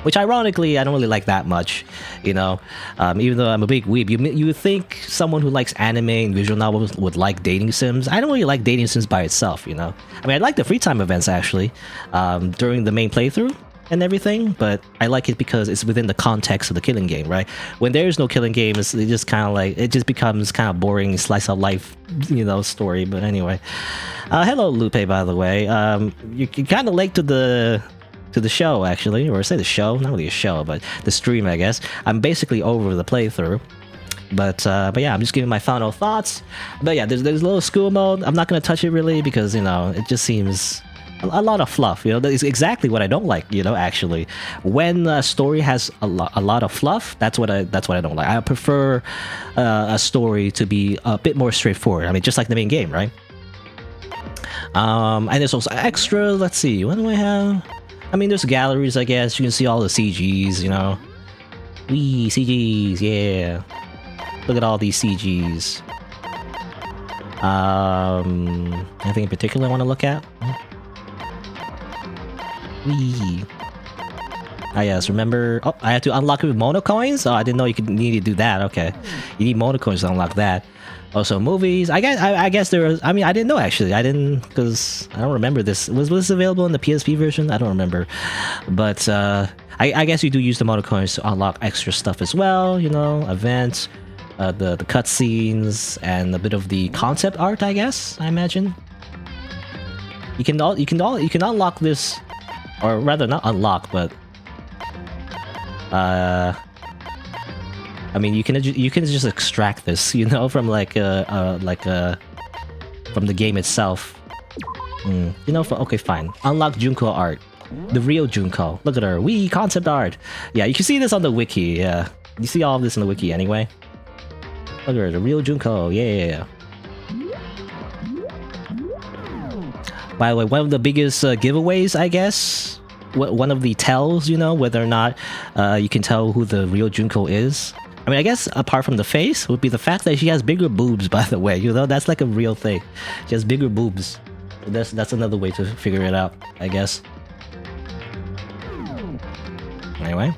Which ironically, I don't really like that much, you know, even though I'm a big weeb. You would think someone who likes anime and visual novels would like dating sims. I don't really like dating sims by itself, you know. I mean, I like the free time events actually, during the main playthrough and everything, but I like it because it's within the context of the killing game, right? When there's no killing game, it just kind of like, it just becomes kind of boring slice of life, you know, story. But anyway, hello Lupe, by the way. You're kind of late to the show actually, or say the show, not really a show, but the stream, I guess. I'm basically over the playthrough, but yeah, I'm just giving my final thoughts. But yeah, there's a little school mode. I'm not gonna touch it really because, you know, it just seems a lot of fluff, you know. That is exactly what I don't like, you know. Actually, when a story has a lot of fluff, that's what I don't like. I prefer a story to be a bit more straightforward. I mean, just like the main game, right? And there's also extra. Let's see, what do I have? I mean, there's galleries, I guess. You can see all the CGs, you know. Wee, CGs, yeah. Look at all these CGs. Anything in particular I want to look at? Wee. Ah, yes, remember... Oh, I had to unlock it with mono coins? Oh, I didn't know you need to do that. Okay. You need mono coins to unlock that. Also, movies. I guess there was... I mean, I didn't know, actually. I didn't... Because I don't remember this. Was this available in the PSP version? I don't remember. But, I guess you do use the mono coins to unlock extra stuff as well. You know, events, the cutscenes, and a bit of the concept art, I guess, I imagine. You can unlock this... Or rather, not unlock, but... I mean, you can just extract this, you know, from from the game itself. You know, okay, fine. Unlock Junko art, the real Junko. Look at her, wee concept art. Yeah, you can see this on the wiki. Yeah, you see all of this in the wiki anyway. Look at her, the real Junko. Yeah. By the way, one of the biggest giveaways, I guess, one of the tells, you know, whether or not you can tell who the real Junko is. I mean, I guess apart from the face, would be the fact that she has bigger boobs, by the way. You know, that's like a real thing. She has bigger boobs. That's another way to figure it out, I guess. Anyway.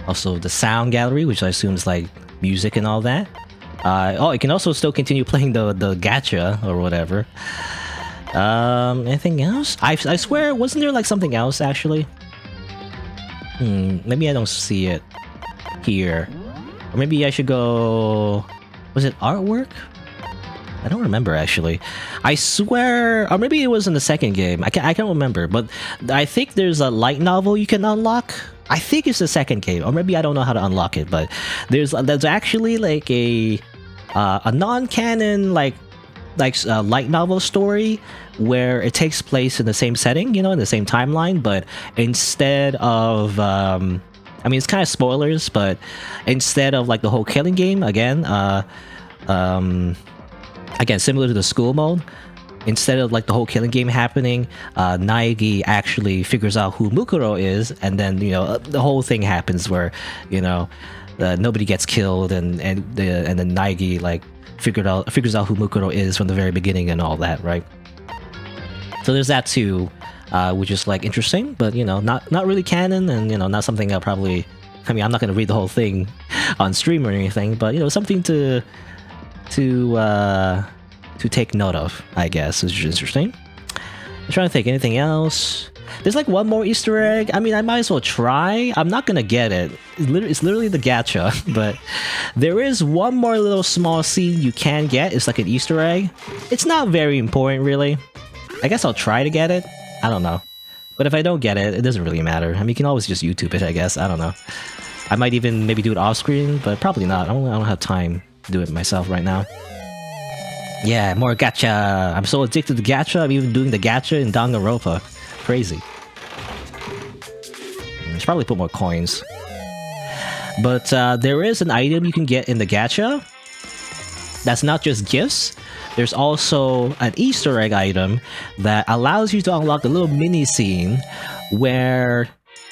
Also, the sound gallery, which I assume is like music and all that. Oh, it can also still continue playing the gacha or whatever. Anything else? I swear, wasn't there like something else, actually? Maybe I don't see it here. Or maybe I should go... Was it artwork? I don't remember, actually. I swear... Or maybe it was in the second game. I can't remember. But I think there's a light novel you can unlock. I think it's the second game. Or maybe I don't know how to unlock it. But there's actually like a non-canon like like light novel story where it takes place in the same setting, in the same timeline, but instead of I mean, it's kind of spoilers, but instead of like the whole killing game again, similar to the school mode, instead of like the whole killing game happening, Naegi actually figures out who Mukuro is, and then the whole thing happens where nobody gets killed, and then Naegi like figures out who Mukuro is from the very beginning and all that, right? So there's that too. Which is like interesting, but not really canon, and not something I'll probably. I mean, I'm not gonna read the whole thing on stream or anything, but something to take note of, I guess, which is interesting. I'm trying to think anything else. There's like one more Easter egg. I mean, I might as well try. I'm not gonna get it. It's literally the gacha, but there is one more little small scene you can get. It's like an Easter egg. It's not very important, really. I guess I'll try to get it. I don't know. But if I don't get it, it doesn't really matter. I mean, you can always just YouTube it, I guess. I don't know. I might even maybe do it off screen, but probably not. I don't have time to do it myself right now. Yeah, more gacha. I'm so addicted to gacha. I'm even doing the gacha in Danganronpa. Crazy. I should probably put more coins. But there is an item you can get in the gacha. That's not just gifts. There's also an Easter egg item that allows you to unlock a little mini scene where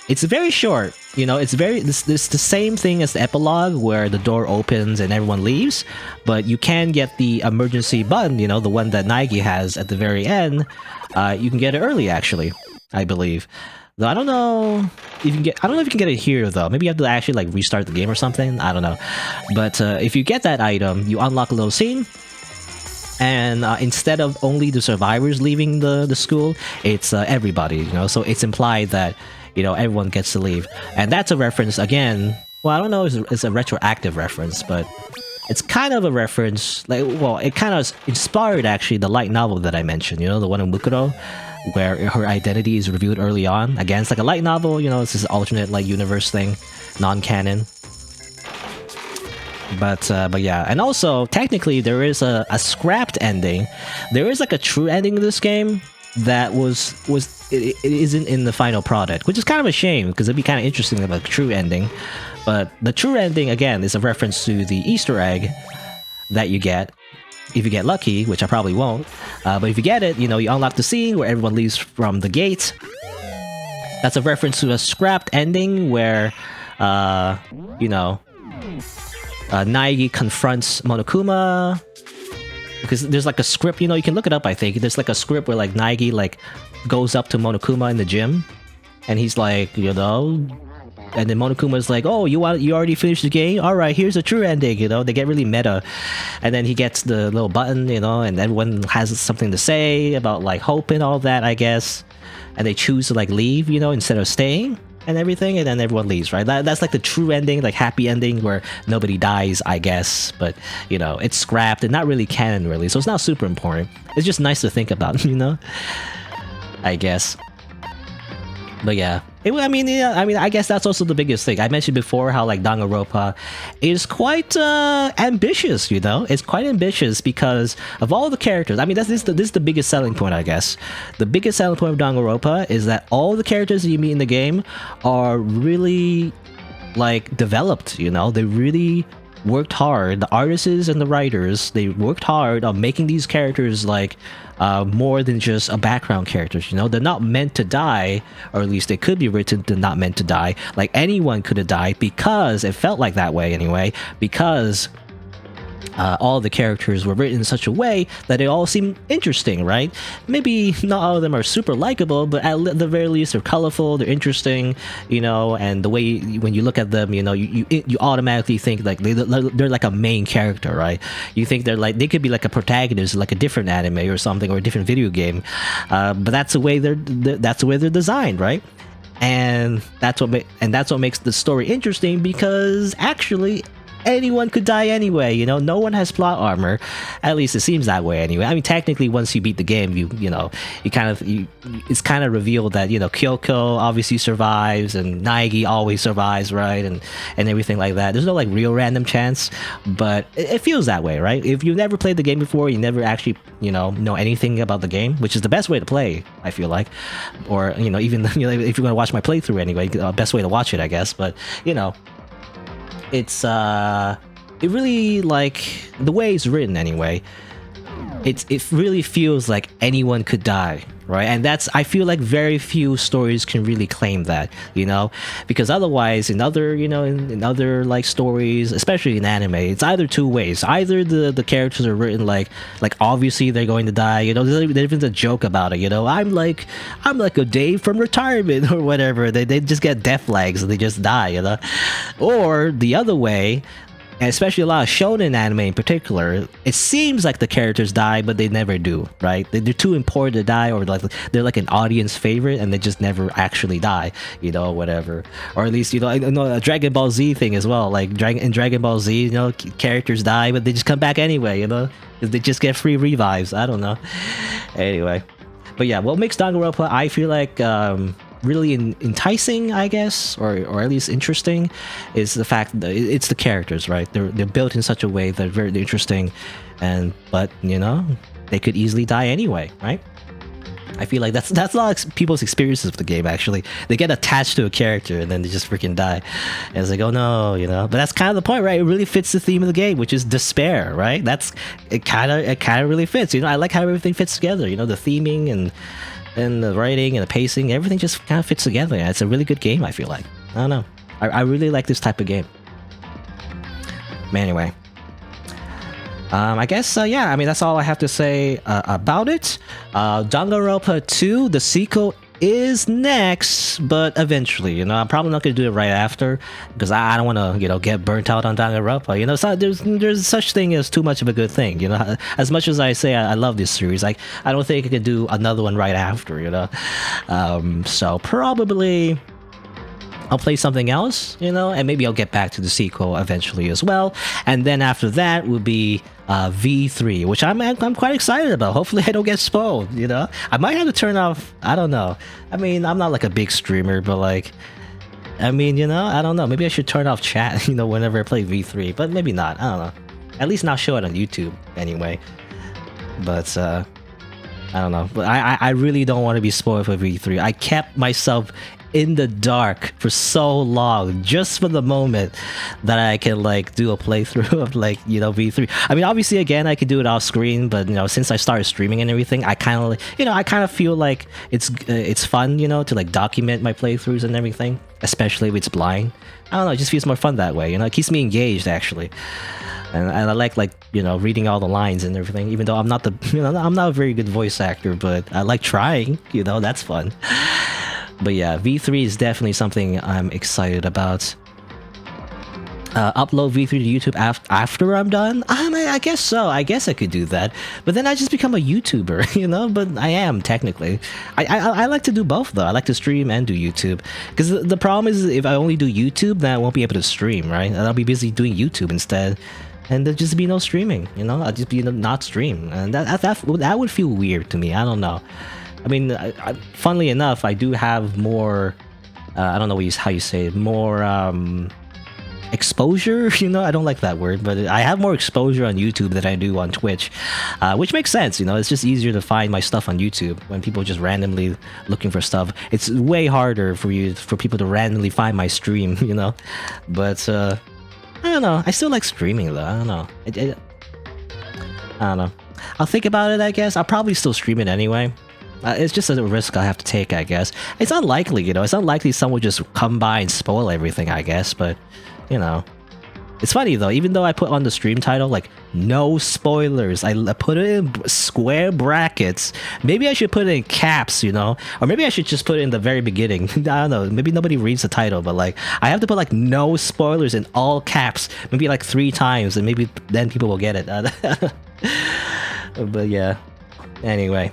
it's very short. It's the same thing as the epilogue where the door opens and everyone leaves, but you can get the emergency button, the one that Naegi has at the very end. You can get it early, actually, I believe. Though I don't know if you can get it here though. Maybe you have to actually like restart the game or something. I don't know. But if you get that item, you unlock a little scene. And instead of only the survivors leaving the school, it's everybody, so it's implied that, everyone gets to leave. And that's a reference, again, well, I don't know if it's a retroactive reference, but it's kind of a reference, it kind of inspired, actually, the light novel that I mentioned, the one in Mukuro, where her identity is revealed early on. Again, it's like a light novel, it's this alternate, universe thing, non-canon. But yeah, and also technically there is a scrapped ending. There is like a true ending to this game that it isn't in the final product, which is kind of a shame because it'd be kind of interesting to have a true ending. But the true ending again is a reference to the Easter egg that you get if you get lucky, which I probably won't. But if you get it, you unlock the scene where everyone leaves from the gate. That's a reference to a scrapped ending where Naegi confronts Monokuma, because there's like a script, you can look it up, I think. There's like a script where like Naegi like goes up to Monokuma in the gym, and he's like, and then Monokuma's like, oh, you already finished the game? Alright, here's a true ending, they get really meta. And then he gets the little button, and everyone has something to say about like hope and all that, I guess. And they choose to like leave, instead of staying. And everything, and then everyone leaves, right? That's like the true ending, like happy ending where nobody dies, I guess, but it's scrapped and not really canon, really, so it's not super important. It's just nice to think about, I guess. But yeah, I guess that's also the biggest thing. I mentioned before how like Danganronpa is quite ambitious, It's quite ambitious because of all the characters. I mean, this is the biggest selling point, I guess. The biggest selling point of Danganronpa is that all the characters that you meet in the game are really like developed, They really worked hard. The artists and the writers, they worked hard on making these characters like more than just a background characters. They're not meant to die, or at least they could be written to not meant to die. Like anyone could have died, because it felt like that way anyway, because all the characters were written in such a way that they all seem interesting, right? Maybe not all of them are super likable, but at the very least they're colorful, they're interesting, and the way when you look at them, you automatically think like they're like a main character, right? You think they could be like a protagonist, like a different anime or something, or a different video game, but that's the way they're designed, right? And that's what makes the story interesting, because actually anyone could die anyway. You know, no one has plot armor. At least it seems that way anyway. I mean, technically, once you beat the game, it's kind of revealed that, you know, Kyoko obviously survives and Naegi always survives, right? And everything like that. There's no like real random chance, but it feels that way, right? If you've never played the game before, you never actually, you know anything about the game, which is the best way to play, I feel like. Or, you know, even if you're going to watch my playthrough anyway, best way to watch it, I guess. But, you know, it's it really, like, the way it's written anyway, it really feels like anyone could die, right? And I feel like very few stories can really claim that, you know, because otherwise in other, you know, in other like stories, especially in anime, it's either two ways. Either the characters are written like obviously they're going to die, you know, there's even a joke about it, you know, I'm like a day from retirement or whatever, they just get death legs and they just die, you know. Or the other way, and especially a lot of shonen anime in particular, it seems like the characters die, but they never do, right? They're too important to die, or like they're like an audience favorite, and they just never actually die, you know, whatever. Or at least, you know, I know a Dragon Ball Z thing as well. Like in Dragon Ball Z, you know, characters die, but they just come back anyway, you know, they just get free revives. I don't know. Anyway, but yeah, what makes Danganronpa, I feel like, really enticing, I guess, or at least interesting, is the fact that it's the characters, right? They're built in such a way that they're very interesting, but you know, they could easily die anyway, right? I feel like that's a lot of people's experiences with the game. Actually, they get attached to a character and then they just freaking die, and it's like, oh no, you know. But that's kind of the point, right? It really fits the theme of the game, which is despair, right? It kind of really fits. You know, I like how everything fits together. You know, the theming and the writing and the pacing, everything just kind of fits together. It's a really good game, I feel like. I don't know. I really like this type of game. But anyway, I guess, yeah, I mean, that's all I have to say about it. Danganronpa 2, the sequel, is next, but eventually, you know, I'm probably not going to do it right after, because I don't want to, you know, get burnt out on Danganronpa. You know, so there's such thing as too much of a good thing, you know. As much as I say I love this series, like, I don't think I could do another one right after, you know. So probably I'll play something else, you know, and maybe I'll get back to the sequel eventually as well. And then after that will be V3, which I'm quite excited about. Hopefully I don't get spoiled, you know. I might have to turn off, I don't know. I mean, I'm not like a big streamer, but like, I mean, you know, I don't know. Maybe I should turn off chat, you know, whenever I play V3, but maybe not. I don't know. At least not show it on YouTube anyway. But I don't know. But I really don't want to be spoiled for V3. I kept myself in the dark for so long just for the moment that I can like do a playthrough of, like, you know, V3. I mean, obviously, again, I could do it off screen, but you know, since I started streaming and everything, I kind of like, you know, I kind of feel like it's fun, you know, to like document my playthroughs and everything, especially if it's blind. I don't know, it just feels more fun that way, you know. It keeps me engaged, actually. And I like, you know, reading all the lines and everything, even though I'm not I'm not a very good voice actor, but I like trying, you know, that's fun. But yeah, V3 is definitely something I'm excited about. Upload V3 to YouTube after I'm done? I guess so. I guess I could do that. But then I just become a YouTuber, you know? But I am, technically. I like to do both, though. I like to stream and do YouTube. Because the problem is, if I only do YouTube, then I won't be able to stream, right? And I'll be busy doing YouTube instead. And there'll just be no streaming, you know? I'll just be not stream. And that would feel weird to me. I don't know. I mean, funnily enough, I do have more, I don't know how you say it, more exposure, you know? I don't like that word, but I have more exposure on YouTube than I do on Twitch, which makes sense, you know? It's just easier to find my stuff on YouTube when people are just randomly looking for stuff. It's way harder for people to randomly find my stream, you know? But, I don't know. I still like streaming, though. I don't know. I don't know. I'll think about it, I guess. I'll probably still stream it anyway. It's just a risk I have to take, I guess. It's unlikely, you know. It's unlikely someone would just come by and spoil everything, I guess. But, you know. It's funny, though. Even though I put on the stream title, like, no spoilers. I put it in square brackets. Maybe I should put it in caps, you know? Or maybe I should just put it in the very beginning. I don't know. Maybe nobody reads the title, but, like, I have to put, like, no spoilers in all caps. Maybe, like, 3 times, and maybe then people will get it. But, yeah. Anyway.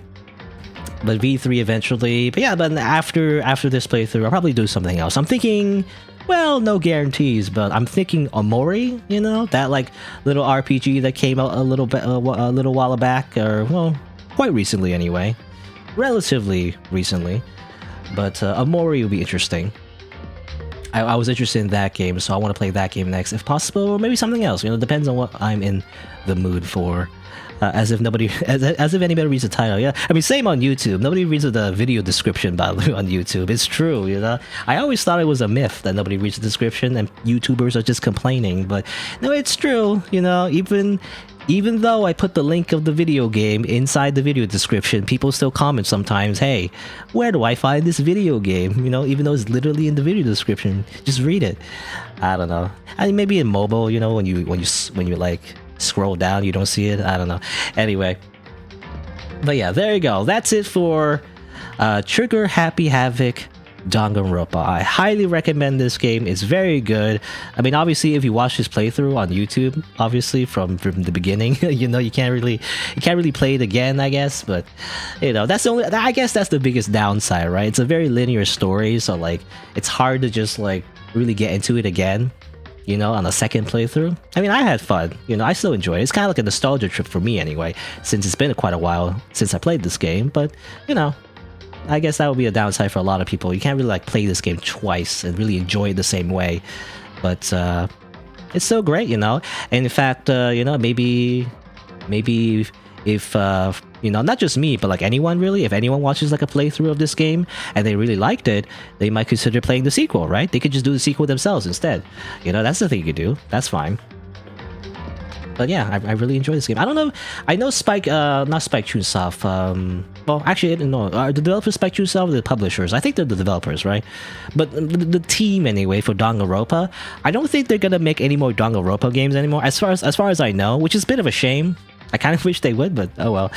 But V3 eventually. But yeah, but after this playthrough, I'll probably do something else. I'm thinking Well, no guarantees, but I'm thinking Omori, you know, that like little RPG that came out a little while back, or well, quite recently anyway, relatively recently. But Omori would be interesting. I was interested in that game, so I want to play that game next, if possible, or maybe something else. You know, depends on what I'm in the mood for. As if anybody reads the title. Yeah, I mean, same on YouTube. Nobody reads the video description, by the way, on YouTube. It's true, you know. I always thought it was a myth that nobody reads the description and YouTubers are just complaining, but no, it's true. You know, even though I put the link of the video game inside the video description, people still comment sometimes, "Hey, where do I find this video game?" You know, even though it's literally in the video description, just read it. I don't know. I mean, maybe in mobile, you know, when you like scroll down, you don't see it. I don't know. Anyway, but yeah, there you go. That's it for Trigger Happy Havoc Danganronpa. I highly recommend this game. It's very good. I mean, obviously, if you watch this playthrough on YouTube, obviously from the beginning, you know, you can't really play it again, I guess. But you know, I guess that's the biggest downside, right? It's a very linear story, so like it's hard to just like really get into it again, you know, on a second playthrough. I mean, I had fun, you know, I still enjoy it. It's kind of like a nostalgia trip for me anyway, since it's been quite a while since I played this game. But you know, I guess that would be a downside for a lot of people. You can't really like play this game twice and really enjoy it the same way. But it's still great, you know. And in fact, you know, maybe if you know, not just me, but like anyone really, if anyone watches like a playthrough of this game and they really liked it, they might consider playing the sequel, right? They could just do the sequel themselves instead. You know, that's the thing you could do. That's fine. But yeah, I really enjoy this game. I don't know. I know not Spike Chunsoft. Well, actually, no. Are the developers Spike Chunsoft or the publishers? I think they're the developers, right? But the team anyway for Danganronpa, I don't think they're gonna make any more Danganronpa games anymore. As far as I know, which is a bit of a shame. I kind of wish they would, but oh well.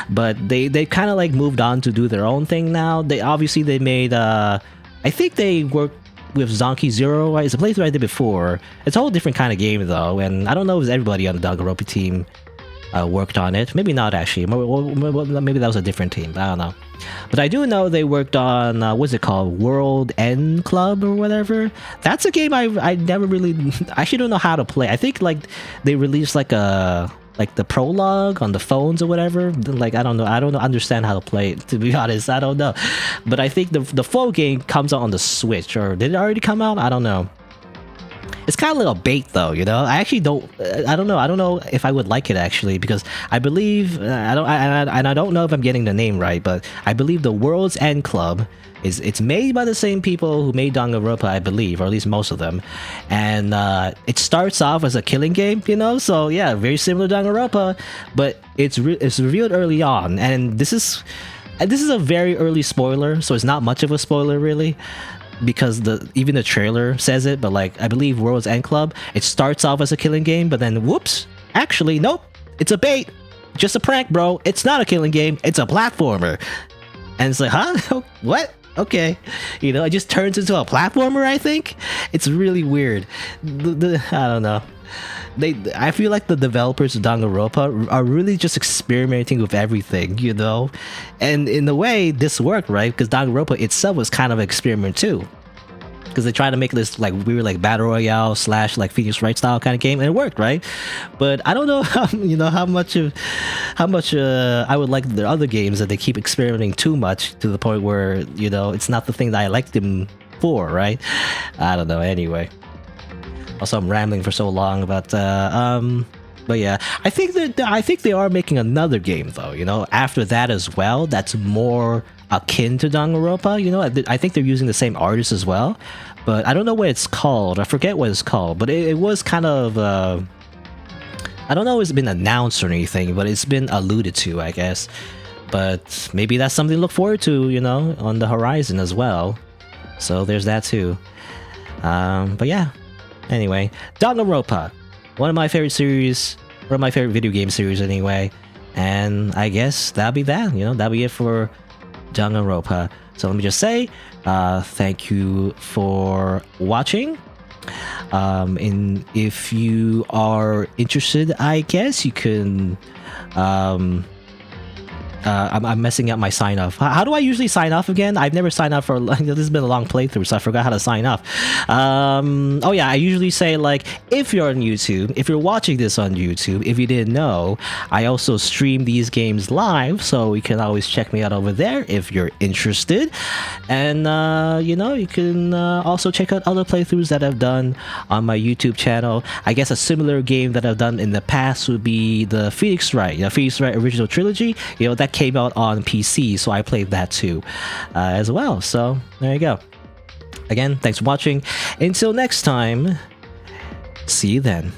But they kind of like moved on to do their own thing now. They made. I think they worked with Zonky Zero, right? It's a playthrough I did before. It's a whole different kind of game though, and I don't know if everybody on the Danganronpa team worked on it. Maybe not actually. Maybe that was a different team. I don't know. But I do know they worked on what's it called, World End Club or whatever. That's a game I never really. I actually don't know how to play. I think like they released like the prologue on the phones or whatever. Like I don't understand how to play it, to be honest. I don't know, but I think the full game comes out on the Switch, or did it already come out? I don't know. It's kind of like a bait though, you know. I actually don't. I don't know if I would like it actually, because I believe I don't know if I'm getting the name right, but I believe the World's End Club it's made by the same people who made Danganronpa, I believe, or at least most of them. And it starts off as a killing game, you know. So yeah, very similar to Danganronpa, but it's revealed early on, and this is a very early spoiler, so it's not much of a spoiler really, because even the trailer says it. But like I believe World's End Club, it starts off as a killing game, but then whoops, actually nope, it's a bait, just a prank, bro. It's not a killing game, it's a platformer. And it's like, huh? What? Okay, you know, it just turns into a platformer. I think it's really weird. I don't know. I feel like the developers of Danganronpa are really just experimenting with everything, you know. And in a way, this worked, right? Because Danganronpa itself was kind of an experiment too. Because they tried to make this like weird like battle royale / like Phoenix Wright style kind of game, and it worked, right? But I don't know how much I would like the other games that they keep experimenting too much to the point where, you know, it's not the thing that I like them for, right? I don't know. Anyway, also I'm rambling for so long, but yeah, I think they are making another game though, you know, after that as well. That's more akin to Danganronpa, you know. I think they're using the same artist as well, but I don't know what it's called. I forget what it's called, but it was kind of I don't know if it's been announced or anything, but it's been alluded to, I guess. But maybe that's something to look forward to, you know, on the horizon as well. So there's that too. But yeah, anyway, Danganronpa, one of my favorite series, one of my favorite video game series anyway. And I guess that'll be that, you know, that'll be it for Danganronpa. So let me just say, thank you for watching. And if you are interested, I guess you can I'm messing up my sign off. How do I usually sign off again? I've never signed off for this has been a long playthrough, so I forgot how to sign off. Oh yeah, I usually say like, if you're on YouTube, if you're watching this on YouTube, if you didn't know, I also stream these games live, so you can always check me out over there if you're interested. And you know, you can also check out other playthroughs that I've done on my YouTube channel. I guess a similar game that I've done in the past would be the Phoenix Wright, Phoenix Wright original trilogy. That came out on PC, so I played that too as well. So there you go. Again, thanks for watching. Until next time, see you then.